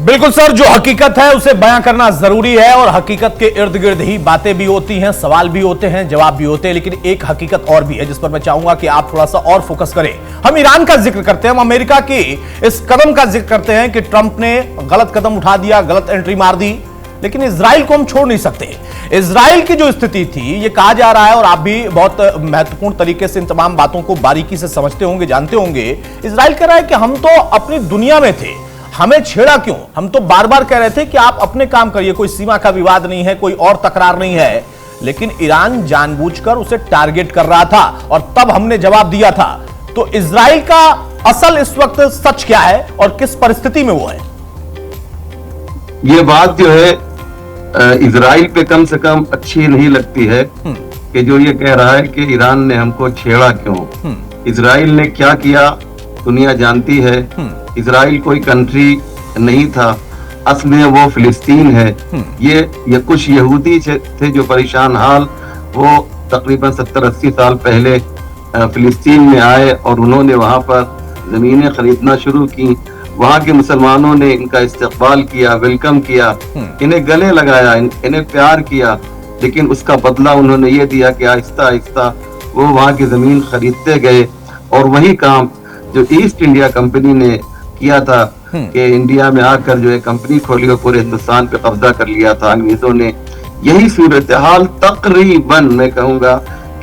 बिल्कुल सर, जो हकीकत है उसे बयां करना जरूरी है, और हकीकत के इर्द गिर्द ही बातें भी होती हैं, सवाल भी होते हैं, जवाब भी होते हैं। लेकिन एक हकीकत और भी है जिस पर मैं चाहूंगा कि आप थोड़ा सा और फोकस करें। हम ईरान का जिक्र करते हैं, हम अमेरिका की इस कदम का जिक्र करते हैं कि ट्रंप ने गलत कदम उठा दिया, गलत एंट्री मार दी, लेकिन इजराइल को हम छोड़ नहीं सकते। इजराइल की जो स्थिति थी, ये कहा जा रहा है, और आप भी बहुत महत्वपूर्ण तरीके से इन तमाम बातों को बारीकी से समझते होंगे, जानते होंगे। इजराइल कह रहा है कि हम तो अपनी दुनिया में थे, हमें छेड़ा क्यों? हम तो बार बार कह रहे थे कि आप अपने काम करिए, कोई सीमा का विवाद नहीं है, कोई और तकरार नहीं है। लेकिन ईरान जानबूझकर उसे टारगेट कर रहा था, और तब हमने जवाब दिया था। तो इजराइल का असल इस वक्त सच क्या है और किस परिस्थिति में वो है? ये बात जो है इजराइल पे कम से कम अच्छी नहीं लगती है कि जो ये कह रहा है कि ईरान ने हमको छेड़ा क्यों। इजराइल ने क्या किया दुनिया जानती है। इजराइल कोई कंट्री नहीं था, असल में वो फिलिस्तीन है। ये कुछ यहूदी थे जो परेशान हाल, वो तकरीबन 70-80 साल पहले फिलिस्तीन में आए और उन्होंने वहां पर जमीनें खरीदना शुरू की। वहां के मुसलमानों ने इनका इस्तकबाल किया, वेलकम किया, इन्हें गले लगाया, इन्हें प्यार किया। लेकिन उसका बदला उन्होंने ये दिया कि आहिस्ता आहिस्ता वो वहां की जमीन खरीदते गए। और वही काम जो ईस्ट इंडिया कंपनी ने किया था कि इंडिया में आकर जो है कंपनी खोली और पूरे हिंदुस्तान पे कब्जा कर लिया था अंग्रेजों ने। यही सूरत हाल तकरीबन मैं कहूंगा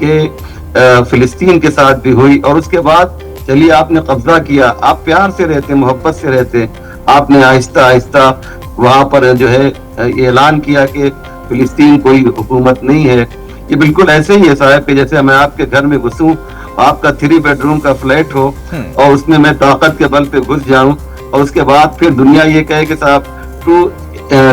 कि फिलिस्तीन के साथ भी हुई। और उसके बाद चलिए आपने कब्जा किया, आप प्यार से रहते, मोहब्बत से रहते, आपने आहिस्ता आहिस्ता वहां पर जो है ऐलान किया कि फिलिस्तीन कोई हुकूमत नहीं है। ये बिल्कुल ऐसे ही है साहब कि जैसे मैं आपके घर में घुसूं, आपका 3 बेडरूम का फ्लैट हो और उसमें मैं ताकत के बल पे घुस जाऊं, और उसके बाद फिर दुनिया ये कहे कि साहब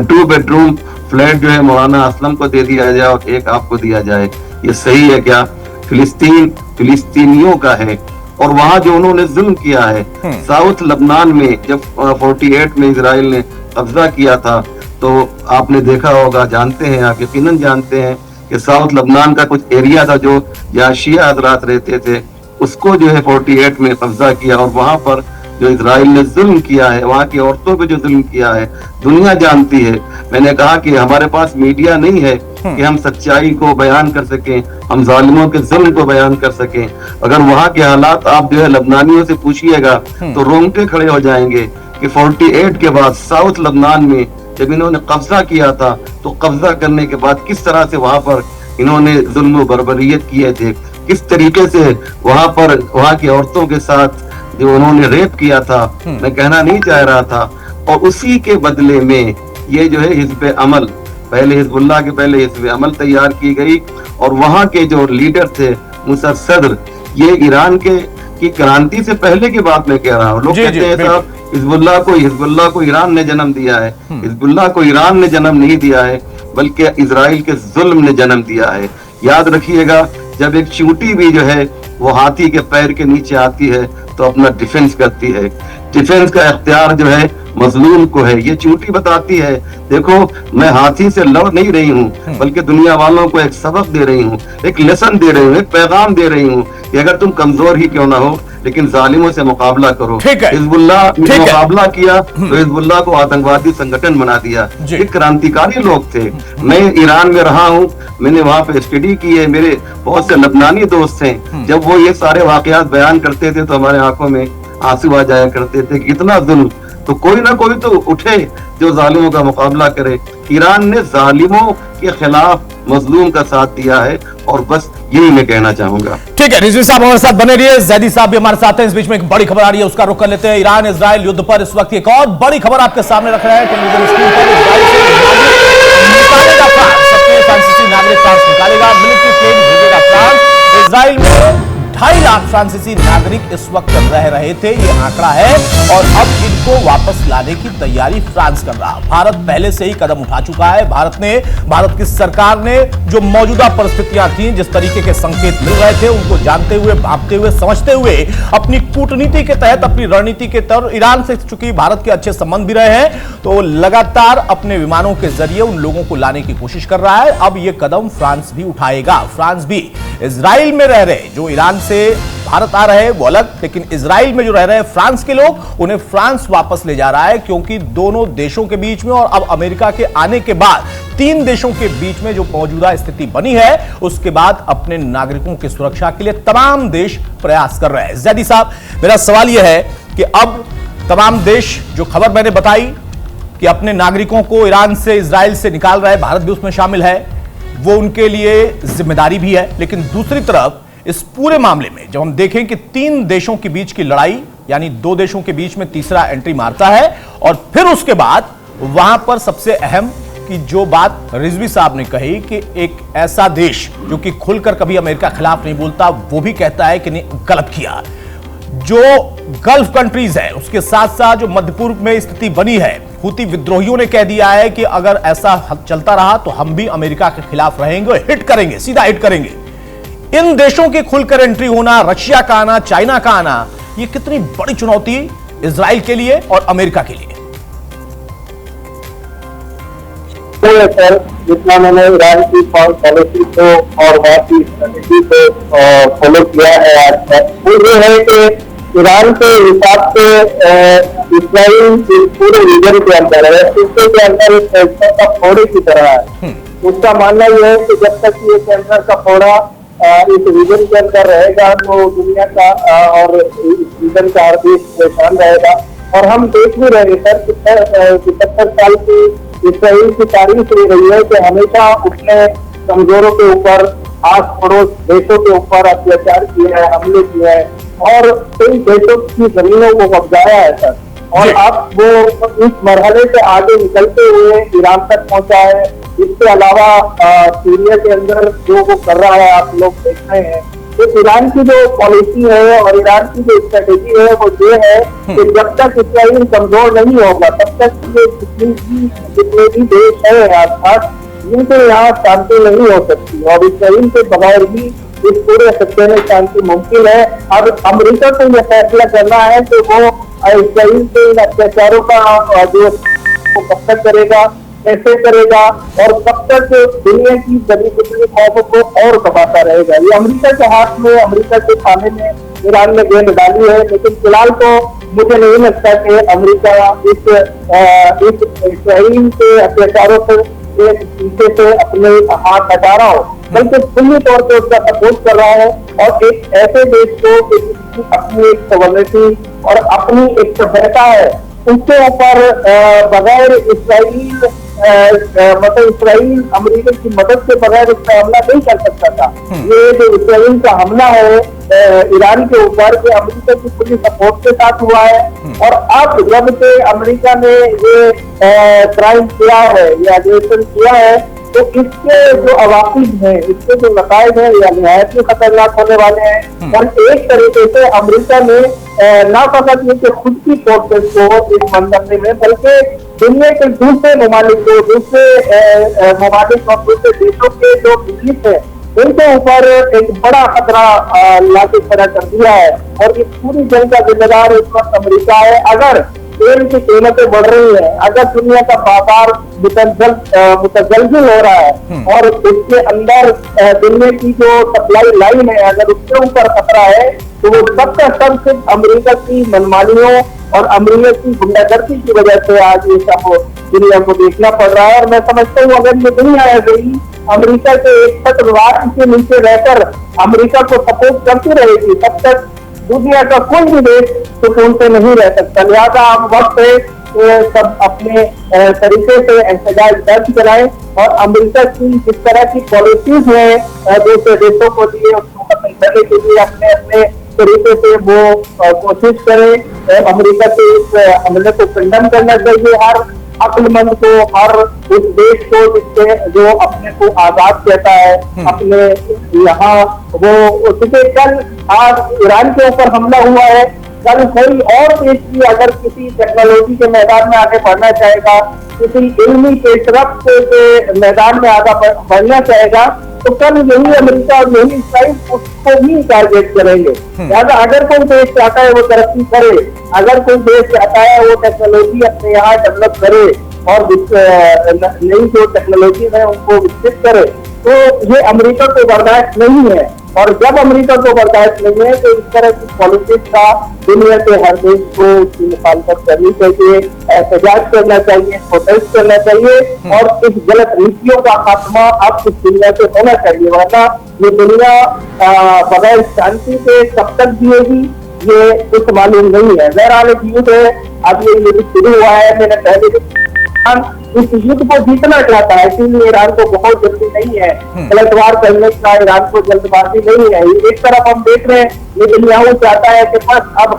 2 बेडरूम फ्लैट जो है मौलाना असलम को दे दिया जाए और एक आपको दिया जाए। ये सही है क्या? फिलिस्तीन फिलिस्तीनियों का है, और वहां जो उन्होंने जुल्म किया है साउथ लबनान में, जब 48 में इजराइल ने कब्जा किया था, तो आपने देखा होगा, जानते हैं आप, यकीनन जानते हैं कि साउथ लबनान का कुछ एरिया था जो जहाँ शिया हजरात रहते थे, उसको जो है 48 में कब्जा किया और वहां पर जो इजराइल ने जुल्म किया है, वहाँ की औरतों पे जो जुल्म किया है, दुनिया जानती है। मैंने कहा कि हमारे पास मीडिया नहीं है कि हम सच्चाई को बयान कर सकें, हम जालिमों के जुल्म को बयान कर सकें। अगर वहाँ के हालात आप जो है लबनानियों से पूछिएगा तो रोंगटे खड़े हो जाएंगे कि 48 के बाद साउथ लबनान में जब इन्होंने कब्जा किया था, तो कब्जा करने के बाद किस तरह से वहां पर इन्होंने जुल्म बर्बरियत किए थे, किस तरीके से वहां पर वहां की औरतों के साथ जो उन्होंने रेप किया था, मैं कहना नहीं चाह रहा था। और उसी के बदले में ये जो है हिज़्ब अमल, पहले हिजबुल्लाह के पहले हिज़्ब अमल तैयार की गई, और वहां के जो लीडर थे मुसर सदर, ये ईरान की क्रांति से पहले की बात मैं कह रहा हूँ। लोग कहते हैं साहब हिजबुल्लाह को ईरान ने जन्म दिया है। हिजबुल्लाह को ईरान ने जन्म नहीं दिया है, बल्कि इजराइल के जुल्म ने जन्म दिया है। याद रखिएगा, जब एक चींटी भी जो है वो हाथी के पैर के नीचे आती है तो अपना डिफेंस करती है। डिफेंस का इख्तियार जो है मजलूम को है। ये चींटी बताती है, देखो मैं हाथी से लड़ नहीं रही हूँ, बल्कि दुनिया वालों को एक सबक दे रही हूँ, एक लेसन दे रही हूँ, एक पैगाम दे रही हूँ कि अगर तुम कमजोर ही क्यों ना हो, लेकिन जालिमों से मुकाबला करो। हिजबुल्लाह ने मुकाबला किया तो हिजबुल्लाह को आतंकवादी संगठन बना दिया। ये क्रांतिकारी लोग थे। मैं ईरान में रहा हूँ, मैंने वहाँ पे स्टडी की है, मेरे बहुत से लबनानी दोस्त हैं। जब वो ये सारे वाकयात बयान करते थे तो हमारे आंखों में आंसू आ जाया करते थे कि इतना जुल्म, तो कोई ना कोई तो उठे जो जालिमों का मुकाबला करे। ईरान ने जालिमों के खिलाफ मजलूम का साथ दिया है, और बस यही मैं कहना चाहूंगा। ठीक है, रिजवी साहब हमारे साथ बने रहिए, जैदी साहब भी हमारे साथ हैं। इस बीच में एक बड़ी खबर आ रही है, उसका रुख कर लेते हैं। ईरान इजराइल युद्ध पर इस वक्त एक और बड़ी खबर आपके सामने रख रहे हैं। टेलीविजन स्क्रीन पर इजराइल से निकालेगा फ्रांस, अपने फ्रांसीसी नागरिक फ्रांस निकालेगा, मिलिट्री प्लेन भेजेगा फ्रांस। इजराइल में 2.5 लाख फ्रांसीसी नागरिक इस वक्त रह रहे थे, ये आंकड़ा है, और अब इनको वापस लाने की तैयारी फ्रांस कर रहा। भारत पहले से ही कदम उठा चुका है। भारत की सरकार ने जो मौजूदा परिस्थितियां थी, जिस तरीके के संकेत मिल रहे थे, उनको जानते हुए, भांपते हुए, समझते हुए, अपनी कूटनीति के तहत, अपनी रणनीति के तहत, ईरान से चूंकि भारत के अच्छे संबंध भी रहे हैं, तो लगातार अपने विमानों के जरिए उन लोगों को लाने की कोशिश कर रहा है। अब यह कदम फ्रांस भी उठाएगा। फ्रांस भी इजराइल में रह रहे, जो ईरान से भारत आ रहे हैं वो अलग, लेकिन इजराइल में जो रह रहे हैं फ्रांस के लोग, उन्हें फ्रांस वापस ले जा रहा है, क्योंकि दोनों देशों के बीच में और अब अमेरिका के आने के बाद 3 देशों के बीच में जो मौजूदा स्थिति बनी है, उसके बाद अपने नागरिकों की सुरक्षा के लिए तमाम देश प्रयास कर रहे हैं। जैदी साहब, मेरा सवाल यह है कि अब तमाम देश, जो खबर मैंने बताई कि अपने नागरिकों को ईरान से, इजराइल से निकाल रहा है, भारत भी उसमें शामिल है, वो उनके लिए जिम्मेदारी भी है। लेकिन दूसरी तरफ इस पूरे मामले में जब हम देखें कि 3 देशों के बीच की लड़ाई, यानी 2 देशों के बीच में तीसरा एंट्री मारता है, और फिर उसके बाद वहां पर सबसे अहम कि जो बात रिजवी साहब ने कही कि एक ऐसा देश जो कि खुलकर कभी अमेरिका खिलाफ नहीं बोलता, वो भी कहता है कि नहीं, गलत किया। जो गल्फ कंट्रीज है, उसके साथ साथ जो मध्य पूर्व में स्थिति बनी है, हूती विद्रोहियों ने कह दिया है कि अगर ऐसा चलता रहा तो हम भी अमेरिका के खिलाफ रहेंगे, हिट करेंगे, सीधा हिट करेंगे। इन देशों की खुलकर एंट्री होना, रशिया का आना, चाइना का आना, ये कितनी बड़ी चुनौती इजराइल के लिए और अमेरिका के लिए? सर, जितना मैंने ईरान की पॉलिसी को और वहाँ की स्ट्रेटेजी को फॉलो किया है आज तक, वो ये है कि ईरान के हिसाब से इजराइल पूरे रीजन के अंदर है, सूबे के अंदर एक कैंसर का फोड़े की तरह है। उसका मानना यह है कि जब तक ये कैंसर का फोड़ा इस रीजन के अंदर रहेगा, तो दुनिया का और इस रीजन का हर देश परेशान रहेगा। और हम देख भी रहे सर, 75 साल की इजराइल की तारीफ रही है कि हमेशा उसने कमजोरों के ऊपर, आस पड़ोस देशों के ऊपर अत्याचार किए हैं, हमले किए हैं, और कई देशों की जमीनों को कब्जाया है सर। और अब वो इस मरहले से आगे निकलते हुए ईरान तक पहुंचा है। इसके अलावा सीरिया के अंदर जो वो कर रहा है, आप लोग देख रहे हैं। तो ईरान की जो पॉलिसी है और ईरान की जो स्ट्रेटेजी है, वो ये है कि जब तक इजराइल कमजोर नहीं होगा, तब तक ये जितने भी देश है आसपास, इनके यहाँ शांति नहीं हो सकती, और इजराइल के बगैर ही इस पूरे खत्ते में शांति मुमकिन है। अब अमेरिका को यह फैसला करना है कि वो इजराइल के इन अत्याचारों का जो कब तक करेगा, कैसे करेगा, और कब तक दुनिया की बड़ी बड़ी खौफों को और कमाता रहेगा। ये अमेरिका के हाथ में, अमेरिका के थाने में ईरान ने गेंद डाली है। लेकिन फिलहाल तो मुझे नहीं लगता कि अमेरिका इस इसराइल के अत्याचारों से एक पीछे से अपने हाथ हटा रहा हो, बल्कि पूरी तौर पर उसका सपोर्ट कर रहा है। और एक ऐसे देश को अपनी एक सॉवरेनिटी और अपनी एक सभ्यता है, उसके ऊपर बगैर इसराइल मतलब इसराइल अमेरिका की मदद के बगैर उस पर हमला नहीं कर सकता था। ये जो इसराइल का हमला है ईरान के ऊपर, ये अमेरिका की पूरी सपोर्ट के साथ हुआ है। और अब जब से अमेरिका ने ये क्राइम किया है, ये एग्रेशन किया है, तो इसके जो अवाकिब हैं, इसके जो नताइज हैं, या निहायत ही खतरनाक होने वाले हैं। और एक तरीके से अमेरिका ने न फकत ये खुद की फोर्सेस को इस मनमंदी में, बल्कि दुनिया के दूसरे ममालिक को, दूसरे ममालिक और दूसरे देशों के जो बिजनेस है, उनके ऊपर एक बड़ा खतरा लाके खड़ा कर दिया है। और इस पूरी जंग का जिम्मेदार इस वक्त अमेरिका है। अगर तेल की कीमतें बढ़ रही है, अगर दुनिया का बाजार मुतजलजिल हो रहा है और उसके अंदर दुनिया की जो सप्लाई लाइन है, अगर उसके ऊपर खतरा है, तो वो सबका सब सिर्फ अमेरिका की मनमानियों और अमेरिका की गुंडागर्दी की वजह से आज ये सब दुनिया को देखना पड़ रहा है। और मैं समझता हूँ अगर ये दुनिया है गई अमेरिका के एक छत्रवार के नीचे रहकर अमेरिका को सपोर्ट करती रहेगी, तब तक दुनिया का कोई भी देश सुकून से नहीं रह सकता। लिहाजा अब वक्त है सब अपने तरीके से एहतजाज दर्ज कराएं और अमेरिका की जिस तरह की पॉलिसीज है दूसरे देशों को लिए उसको खत्म करने के लिए अपने अपने तरीके से वो कोशिश करें। अमेरिका के इस हमले को कंडम करना चाहिए हर अक्लमंद को, हर उस देश को जिससे जो अपने को आजाद कहता है अपने यहाँ वो। क्योंकि कल आज ईरान के ऊपर हमला हुआ है, कल कोई और देश भी अगर किसी टेक्नोलॉजी के मैदान में आगे बढ़ना चाहेगा, किसी इल्मी पेशरफ के मैदान में आगे बढ़ना चाहेगा, तो कल यही अमेरिका और यही इसराइल उसको भी टारगेट करेंगे। लिहाजा अगर कोई देश चाहता है वो तरक्की करे, अगर कोई देश चाहता है वो टेक्नोलॉजी अपने यहाँ डेवलप करे और नई जो टेक्नोलॉजी है उनको विकसित करे, तो ये अमेरिका को बर्दाश्त नहीं है। और जब अमेरिका को बर्दाश्त नहीं है तो इस तरह की पॉलिटिक्स का दुनिया के हर देश को इसकी मुखालफत करनी चाहिए, एहतजाज करना चाहिए, प्रोटेस्ट करना चाहिए और इस गलत नीतियों का खात्मा अब इस दुनिया से होना चाहिए। वरना ये दुनिया बगैर शांति के कब तक जिएगी ये कुछ मालूम नहीं है। बहरहाल एक युद्ध है, अब ये युद्ध शुरू हुआ है। मैंने पहले इस युद्ध को जीतना चाहता है, इसीलिए ईरान को बहुत जल्दी नहीं है पलटवार करने का, ईरान को जल्दबाजी नहीं है। एक तरफ हम देख रहे हैं नेतन्याहू चाहता है कि बस अब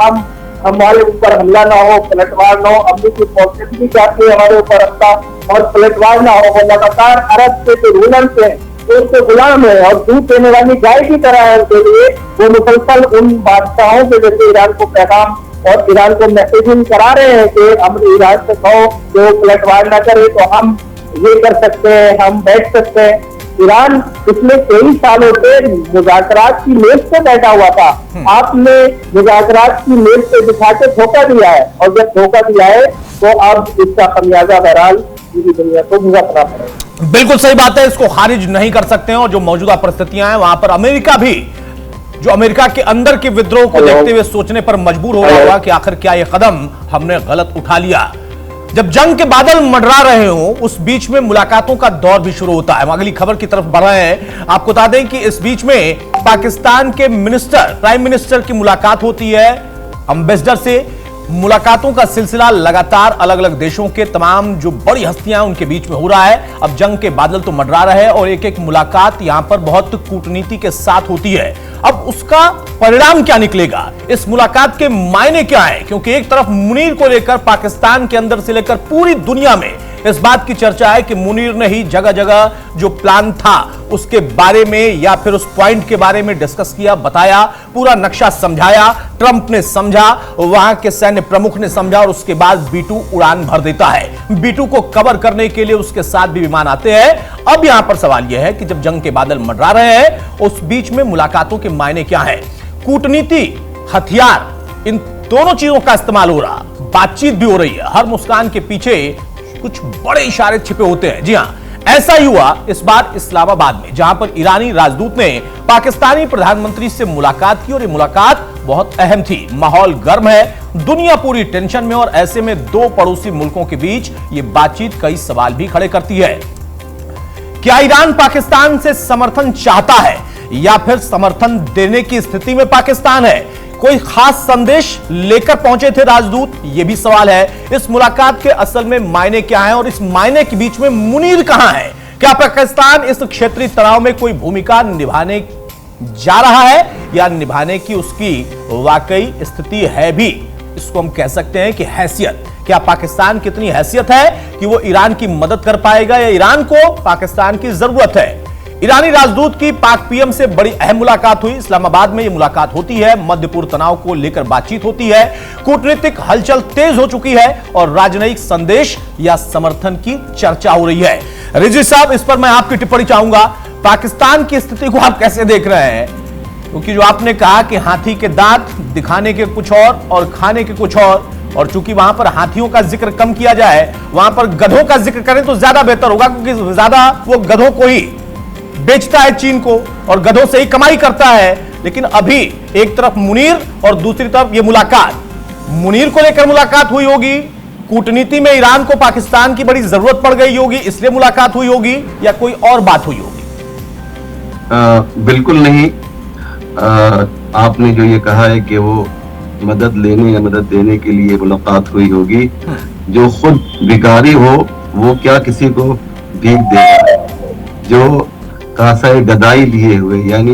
हमारे ऊपर हमला ना हो, पलटवार ना हो। अमेरिकी फोर्सेस भी चाहती है हमारे ऊपर हमला और पलटवार ना हो। वो लगातार अरब के जो रूलर्स है उसके गुलाम है और दूध देने वाली गाय की तरह है उनके लिए। वो मुसलसल उन बादशाहों के जैसे ईरान को पैगाम और ईरान को मैसेजिंग करा रहे हैं कि हम ईरान से कहो जो पलटवार न करे तो हम ये कर सकते हैं, हम बैठ सकते हैं। ईरान पिछले कई सालों से मुज़ाकरात की मेज पे बैठा हुआ था। आपने मुज़ाकरात की मेज पे बिठा के धोखा दिया है और जब धोखा दिया है तो अब इसका खमियाजा बहरहाल पूरी दुनिया को भुगतना पड़ेगा। बिल्कुल सही बात है, इसको खारिज नहीं कर सकते हैं। और जो मौजूदा परिस्थितियां हैं वहां पर अमेरिका भी जो अमेरिका के अंदर के विद्रोह को देखते हुए सोचने पर मजबूर हो रहा होगा कि आखिर क्या यह कदम हमने गलत उठा लिया। जब जंग के बादल मंडरा रहे हो उस बीच में मुलाकातों का दौर भी शुरू होता है। हम अगली खबर की तरफ बढ़ रहे हैं। आपको बता दें कि इस बीच में पाकिस्तान के प्राइम मिनिस्टर की मुलाकात होती है एम्बेसडर से। मुलाकातों का सिलसिला लगातार अलग अलग देशों के तमाम जो बड़ी हस्तियां उनके बीच में हो रहा है। अब जंग के बादल तो मंडरा रहे हैं और एक एक मुलाकात यहां पर बहुत कूटनीति के साथ होती है। अब उसका परिणाम क्या निकलेगा, इस मुलाकात के मायने क्या है? क्योंकि एक तरफ मुनीर को लेकर पाकिस्तान के अंदर से लेकर पूरी दुनिया में इस बात की चर्चा है कि मुनीर ने ही जगह जगह जो प्लान था उसके बारे में या फिर उस पॉइंट के बारे में डिस्कस किया, बताया, पूरा नक्शा समझाया। ट्रंप ने समझा, वहां के सैन्य प्रमुख ने समझा और उसके बाद B-2 उड़ान भर देता है। B-2 को कवर करने के लिए उसके साथ भी विमान आते हैं। अब यहां पर सवाल यह है कि जब जंग के बादल मंडरा रहे हैं उस बीच में मुलाकातों के मायने क्या है? कूटनीति, हथियार, इन दोनों चीजों का इस्तेमाल हो रहा, बातचीत भी हो रही है। हर मुस्कान के पीछे कुछ बड़े इशारे छिपे होते हैं। जी हां, ऐसा ही हुआ इस बार इस्लामाबाद में, जहां पर ईरानी राजदूत ने पाकिस्तानी प्रधानमंत्री से मुलाकात की और ये मुलाकात बहुत अहम थी। माहौल गर्म है, दुनिया पूरी टेंशन में, और ऐसे में दो पड़ोसी मुल्कों के बीच ये बातचीत कई सवाल भी खड़े करती है। क्या ईरान पाकिस्तान से समर्थन चाहता है या फिर समर्थन देने की स्थिति में पाकिस्तान है? कोई खास संदेश लेकर पहुंचे थे राजदूत? यह भी सवाल है। इस मुलाकात के असल में मायने क्या हैं और इस मायने के बीच में मुनीर कहां है? क्या पाकिस्तान इस क्षेत्रीय तनाव में कोई भूमिका निभाने जा रहा है या निभाने की उसकी वाकई स्थिति है भी? इसको हम कह सकते हैं कि हैसियत। क्या पाकिस्तान की इतनी हैसियत है कि वो ईरान की मदद कर पाएगा या ईरान को पाकिस्तान की जरूरत है? ईरानी राजदूत की पाक पीएम से बड़ी अहम मुलाकात हुई। इस्लामाबाद में यह मुलाकात होती है, मध्य पूर्व तनाव को लेकर बातचीत होती है, कूटनीतिक हलचल तेज हो चुकी है और राजनयिक संदेश या समर्थन की चर्चा हो रही है। रिजवी साहब, इस पर मैं आपकी टिप्पणी चाहूंगा। पाकिस्तान की स्थिति को आप कैसे देख रहे हैं? क्योंकि जो आपने कहा कि हाथी के दांत दिखाने के कुछ और खाने के कुछ और चूंकि वहां पर हाथियों का जिक्र कम किया जाए, वहां पर गधों का जिक्र करें तो ज्यादा बेहतर होगा, क्योंकि ज्यादा वो गधों को ही बेचता है चीन को और गधों से ही कमाई करता है। लेकिन अभी एक तरफ मुनीर और दूसरी तरफ ये मुलाकात, मुनीर को लेकर मुलाकात हुई होगी, कूटनीति में ईरान को पाकिस्तान की बड़ी जरूरत पड़ गई होगी इसलिए मुलाकात हुई होगी, या कोई और बात हुई होगी? बिल्कुल नहीं। आपने जो ये कहा है कि वो मदद लेने या मदद देने के लिए मुलाकात हुई होगी, जो खुद भिखारी हो वो क्या किसी को भीख देगा? जो कासाए गदाई लिए हुए यानी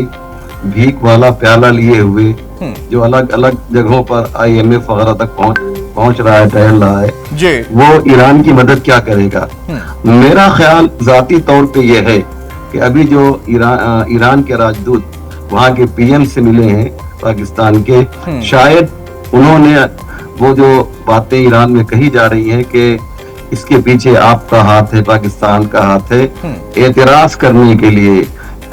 भीख वाला प्याला लिए हुए, जो अलग अलग जगहों पर IMF वगैरह तक पहुंच रहा है, टहल रहा है जी, वो ईरान की मदद क्या करेगा? मेरा ख्याल जाती तौर पे यह है कि अभी जो ईरान के राजदूत वहां के PM से मिले हैं पाकिस्तान के, शायद उन्होंने वो जो बातें ईरान में कही जा रही हैं कि इसके पीछे आपका हाथ है, पाकिस्तान का हाथ है, एतराज करने के लिए,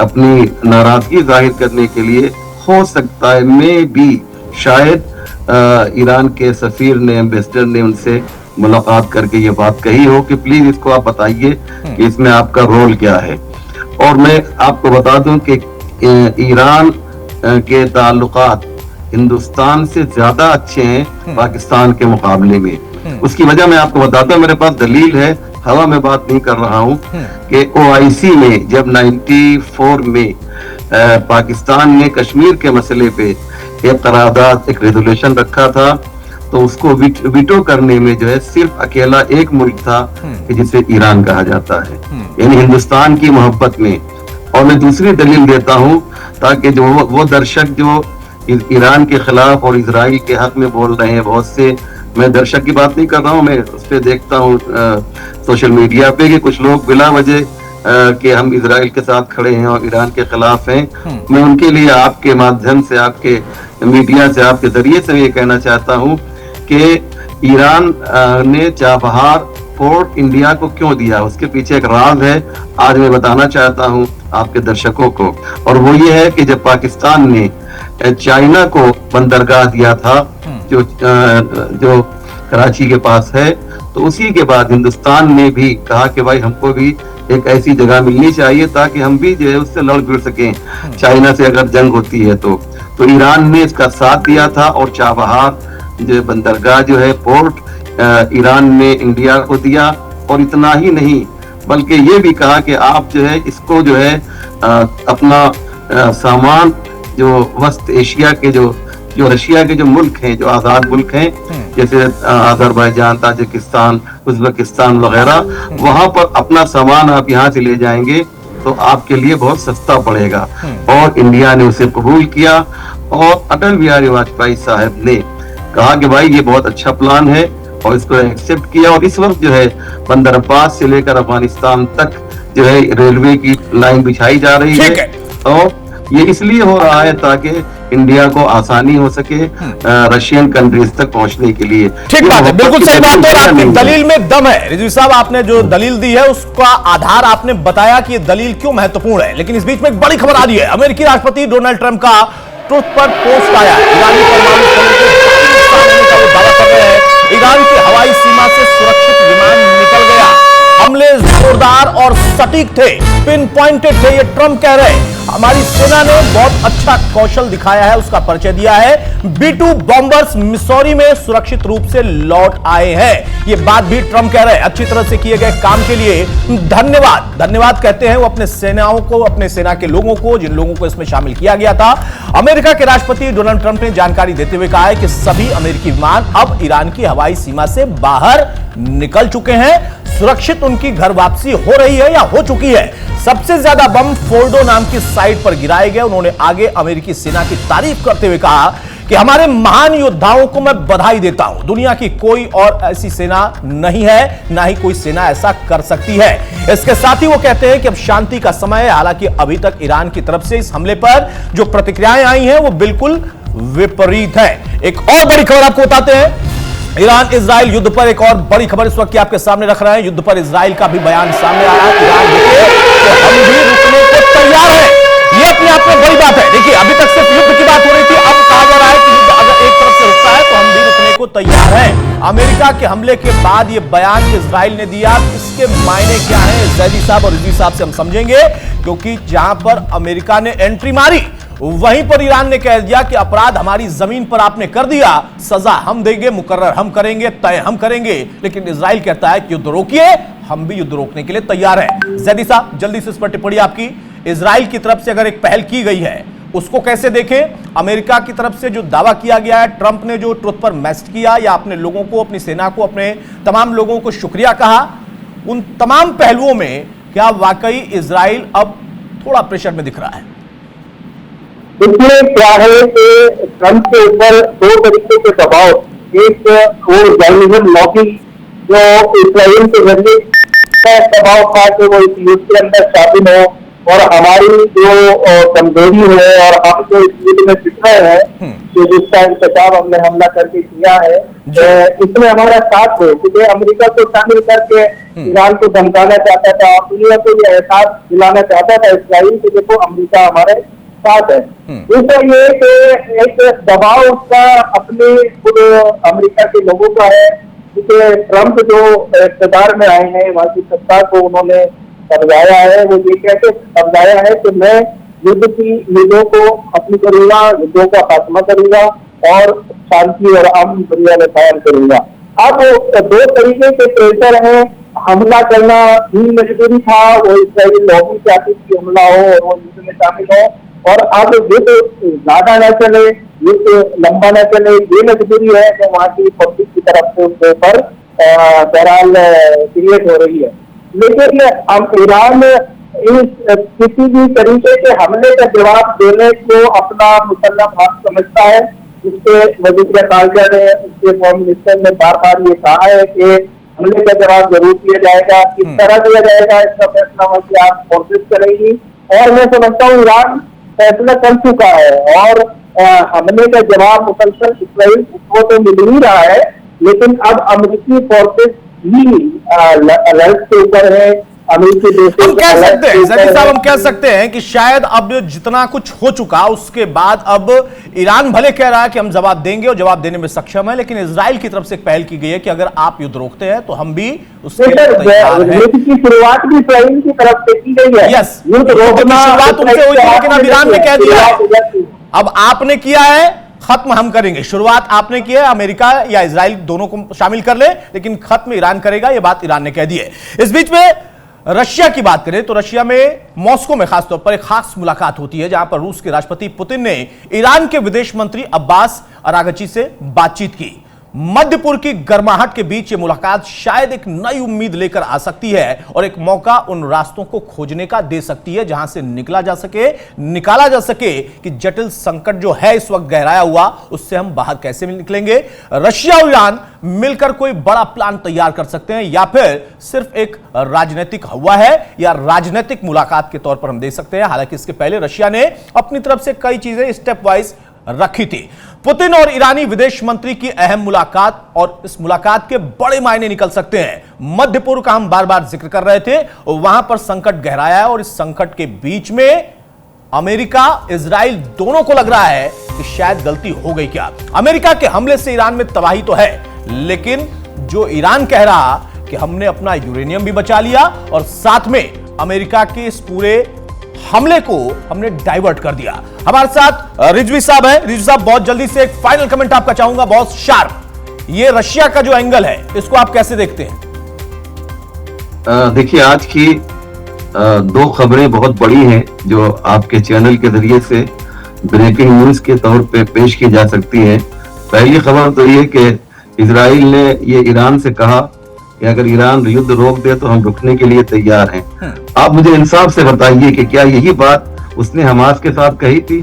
अपनी नाराजगी जाहिर करने के लिए, हो सकता है मैं भी शायद ईरान के सफीर ने, एम्बेसडर ने उनसे मुलाकात करके ये बात कही हो कि प्लीज इसको आप बताइए कि इसमें आपका रोल क्या है। और मैं आपको बता दूं कि ईरान के ताल्लुकात हिंदुस्तान से ज्यादा अच्छे हैं पाकिस्तान के मुकाबले में। उसकी वजह मैं आपको बताता हूँ, मेरे पास दलील है, हवा में बात नहीं कर रहा हूँ, कि OIC में जब 94 में पाकिस्तान ने कश्मीर के मसले पे एक करारदाद, एक रेजोल्यूशन रखा था, तो उसको वीटो करने में जो है सिर्फ अकेला एक मुल्क था कि जिसे ईरान कहा जाता है, यानी हिंदुस्तान की मोहब्बत में। और मैं दूसरी दलील देता हूँ ताकि जो वो दर्शक जो ईरान के खिलाफ और इजराइल के हक में बोल रहे हैं, बहुत से, मैं दर्शक की बात नहीं कर रहा हूँ, मैं उस पर देखता हूँ सोशल मीडिया पे कि कुछ लोग बिला वजह कि हम इजराइल के साथ खड़े हैं और ईरान के खिलाफ हैं। मैं उनके लिए आपके माध्यम से, आपके मीडिया से, आपके जरिए से ये कहना चाहता हूँ कि ईरान ने चाबहार पोर्ट इंडिया को क्यों दिया, उसके पीछे एक राज है, आज मैं बताना चाहता हूँ आपके दर्शकों को। और वो ये है कि जब पाकिस्तान ने चाइना को बंदरगाह दिया था जो कराची के पास है, तो उसी के बाद हिंदुस्तान ने भी कहा कि भाई हमको भी एक ऐसी जगह मिलनी चाहिए ताकि हम भी जो है उससे लड़ भिड़ सकें, चाइना से अगर जंग होती है तो ईरान ने इसका साथ दिया था। और चाबहार जो बंदरगाह जो है, पोर्ट, ईरान ने इंडिया को दिया। और इतना ही नहीं, बल्कि ये भी कहा कि आप जो है इसको जो है अपना सामान जो वस्त एशिया के जो रशिया के जो मुल्क हैं, जो आजाद मुल्क हैं, जैसे अजरबैजान, ताजिकिस्तान, उज्बेकिस्तान वगैरह, वहां पर अपना सामान आप यहाँ से ले जाएंगे तो आपके लिए बहुत सस्ता पड़ेगा। और इंडिया ने उसे कबूल किया और अटल बिहारी वाजपेयी साहब ने कहा कि भाई ये बहुत अच्छा प्लान है और इसको एक्सेप्ट किया। और इस वक्त जो है बंदर अब्बास से लेकर अफगानिस्तान तक जो है रेलवे की लाइन बिछाई जा रही है। और ये इसलिए हो रहा है ताकि इंडिया को आसानी हो सके रशियन कंट्रीज तक पहुंचने के लिए। ठीक बात है, बिल्कुल सही बात है, आपकी दलील में दम है। रिजवी साहब, आपने जो दलील दी है उसका आधार आपने बताया कि ये दलील क्यों महत्वपूर्ण है। लेकिन इस बीच में एक बड़ी खबर आ रही है। अमेरिकी राष्ट्रपति डोनाल्ड ट्रंप का ट्रुथ पर पोस्ट आया। ईरानी परमाणु का वो दावा कर रहे हैं। ईरान की हवाई सीमा से सुरक्षित विमान निकल गया। हमले जोरदार और सटीक थे, पिन पॉइंटेड थे, ये ट्रंप कह रहे हैं। हमारी सेना ने बहुत अच्छा कौशल दिखाया है, उसका परिचय दिया है। B-2 बॉम्बर्स मिसौरी में सुरक्षित रूप से लौट आए हैं, ये बात भी ट्रंप कह रहे हैं। अच्छी तरह से किए गए काम के लिए धन्यवाद। धन्यवाद कहते हैं वो अपने सेनाओं को, अपने सेना के लोगों को, जिन लोगों को इसमें शामिल किया गया था। अमेरिका के राष्ट्रपति डोनाल्ड ट्रंप ने जानकारी देते हुए कहा है कि सभी अमेरिकी विमान अब ईरान की हवाई सीमा से बाहर निकल चुके हैं, सुरक्षित उनकी घर वापसी हो रही है या हो चुकी है। सबसे ज्यादा बम फोर्डो नाम की साइट पर गिराए गए। उन्होंने आगे अमेरिकी सेना की तारीफ करते हुए कहा कि हमारे महान योद्धाओं को मैं बधाई देता हूं, दुनिया की कोई और ऐसी सेना नहीं है, ना ही कोई सेना ऐसा कर सकती है। इसके साथ ही वो कहते हैं कि अब शांति का समय है। हालांकि अभी तक ईरान की तरफ से इस हमले पर जो प्रतिक्रियाएं आई हैं वो बिल्कुल विपरीत है। एक और बड़ी खबर आपको बताते हैं, ईरान इजराइल युद्ध पर एक और बड़ी खबर इस वक्त की आपके सामने रख रहे हैं। युद्ध पर इजराइल का भी बयान सामने आया। ईरान रुके तो हम भी रुकने को तैयार हैं, ये अपने आप में बड़ी बात है। देखिए, अभी तक सिर्फ युद्ध की बात हो रही थी, अब कहा जा रहा है कि युद्ध अगर एक तरफ से रुकता है तो हम भी रुकने को तैयार हैं। अमेरिका के हमले के बाद ये बयान इजराइल ने दिया, इसके मायने क्या है जैदी साहब और रिजवी साहब से हम समझेंगे, क्योंकि जहां पर अमेरिका ने एंट्री मारी वहीं पर ईरान ने कह दिया कि अपराध हमारी जमीन पर आपने कर दिया, सजा हम देंगे, मुकर्रर हम करेंगे, तय हम करेंगे। लेकिन इजराइल कहता है कि युद्ध रोकिए, हम भी युद्ध रोकने के लिए तैयार हैं। जैदी साहब, जल्दी से इस पर टिप्पणी आपकी। इजराइल की तरफ से अगर एक पहल की गई है उसको कैसे देखें? अमेरिका की तरफ से जो दावा किया गया है, ट्रंप ने जो ट्रुथ पर मैसेज किया या अपने लोगों को, अपनी सेना को, अपने तमाम लोगों को शुक्रिया कहा, उन तमाम पहलुओं में क्या वाकई इजराइल अब थोड़ा प्रेशर में दिख रहा है? इसमें क्या है कि ट्रंप के ऊपर दो तरीके के दबाव, एक वो जर्नलिज्म लॉबी जो इस्राइल के जरिए दबाव था कि वो इस युद्ध के अंदर शामिल हो और हमारी जो कमजोरी है और हम जो इस युद्ध में पिछड़े हैं, जो जिसका इंतजाम हमने हमला करके किया है, इसमें हमारा साथ है। क्योंकि अमेरिका को शामिल करके ईरान को धमकाना चाहता था, दुनिया को ये एहसास दिलाना चाहता था इस्राइल कि देखो अमेरिका हमारे साथ है। दूसरा ये कि एक दबाव उसका अपने अमेरिका के लोगों का है, क्योंकि ट्रंप जो इक़्तिदार में आए हैं वहां की सत्ता को उन्होंने समझाया है, वो ये कहते समझाया है कि मैं युद्धों को खत्म करूंगा, युद्धों का खात्मा करूंगा और शांति और अमन दुनिया में कायम करूंगा। अब दो तरीके के प्रेशर हैं, हमला करना भी मजबूरी था, वो इस्राइली लॉबी चाहती थी हमला हो और वो युद्ध में शामिल हो, और अब युद्ध ज्यादा न चले, युद्ध लंबा न चले, ये मजबूरी है कि वहां की पब्लिक की तरफ से उसके ऊपर बहरहाल क्रिएट हो रही है। लेकिन अब ईरान इस किसी भी तरीके के हमले का जवाब देने को अपना मुसल्लम हक समझता है। उसके वज़ीर खारजा ने, उसके फॉरेन मिनिस्टर ने बार बार ये कहा है कि हमले का जवाब जरूर दिया जाएगा। किस तरह दिया जाएगा इसका फैसला वहां की आप कोशिश करेंगी, और मैं समझता हूँ ईरान फैसला कर चुका है और हमले का जवाब मुसलसल इस्राइल को तो मिल ही रहा है, लेकिन अब अमेरिकी फोर्सेस भी अलर्ट के ऊपर है। अमेरिकी देशों हम कह सकते हैं जैदी साहब, हम कह सकते हैं कि शायद अब जितना कुछ हो चुका उसके बाद अब ईरान भले कह रहा है कि हम जवाब देंगे और जवाब देने में सक्षम है, लेकिन इजराइल की तरफ से एक पहल की गई है कि अगर आप युद्ध रोकते हैं तो हम भी उसके लिए तैयार हैं। युद्ध की शुरुआत भी इस्राइल की तरफ से की गई है। यस, युद्ध रोकना शुरुआत उनसे हुई थी, लेकिन अब ईरान ने कह दिया है अब आपने किया है, खत्म हम करेंगे। शुरुआत आपने की है, अमेरिका या इजराइल दोनों को शामिल कर ले, लेकिन खत्म ईरान करेगा, यह बात ईरान ने कह दी है। इस बीच में रशिया की बात करें तो रशिया में मॉस्को में खासतौर पर एक खास मुलाकात होती है, जहां पर रूस के राष्ट्रपति पुतिन ने ईरान के विदेश मंत्री अब्बास अरागची से बातचीत की। मध्य पूर्व की गर्माहट के बीच ये मुलाकात शायद एक नई उम्मीद लेकर आ सकती है और एक मौका उन रास्तों को खोजने का दे सकती है जहां से निकाला जा सके कि जटिल संकट जो है इस वक्त गहराया हुआ, उससे हम बाहर कैसे निकलेंगे। रशिया और ईरान मिलकर कोई बड़ा प्लान तैयार कर सकते हैं, या फिर सिर्फ एक राजनीतिक हवा है या राजनीतिक मुलाकात के तौर पर हम देख सकते हैं। हालांकि इसके पहले रशिया ने अपनी तरफ से कई चीजें स्टेप वाइज रखी थी। पुतिन और ईरानी विदेश मंत्री की अहम मुलाकात, और इस मुलाकात के बड़े मायने निकल सकते हैं। मध्य पूर्व का हम बार बार जिक्र कर रहे थे, वहां पर संकट गहराया है और इस संकट के बीच में अमेरिका इजराइल दोनों को लग रहा है कि शायद गलती हो गई क्या। अमेरिका के हमले से ईरान में तबाही तो है, लेकिन जो ईरान कह रहा कि कि हमने अपना यूरेनियम भी बचा लिया और साथ में अमेरिका के इस पूरे हमले को हमने डाइवर्ट कर दिया। हमारे साथ रिजवी साहब हैं। रिजवी साहब, बहुत जल्दी से एक फाइनल कमेंट आपका चाहूंगा, बहुत शार्प। ये रशिया का जो एंगल है, इसको आप कैसे देखते हैं? देखिए, आज की दो खबरें बहुत बड़ी हैं जो आपके चैनल के जरिए से ब्रेकिंग न्यूज के तौर पे पेश की जा सकती है। पहली खबर तो ये कि इजराइल ने ये ईरान से कहा कि अगर ईरान युद्ध रोक दे तो हम रुकने के लिए तैयार हैं। आप मुझे इंसाफ से बताइए कि क्या यही बात उसने हमास के साथ कही थी?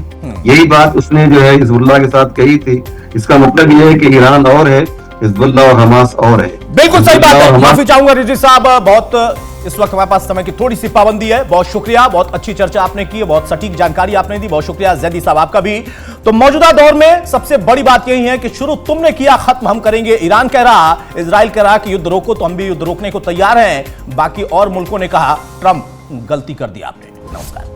यही बात उसने जो है हिजबुल्लाह के साथ कही थी? इसका मतलब ये है कि ईरान और है, हिजबुल्लाह और हमास और है। बिल्कुल सही बात है। माफी चाहूंगा रिजवी साहब, बहुत इस वक्त हमारे पास समय की थोड़ी सी पाबंदी है। बहुत शुक्रिया, बहुत अच्छी चर्चा आपने की है, बहुत सटीक जानकारी आपने दी। बहुत शुक्रिया जैदी साहब आपका भी। तो मौजूदा दौर में सबसे बड़ी बात यही है कि शुरू तुमने किया, खत्म हम करेंगे। ईरान कह रहा, इजराइल कह रहा कि युद्ध रोको, तो हम भी युद्ध रोकने को तैयार हैं। बाकी और मुल्कों ने कहा ट्रंप गलती कर दी आपने। नमस्कार।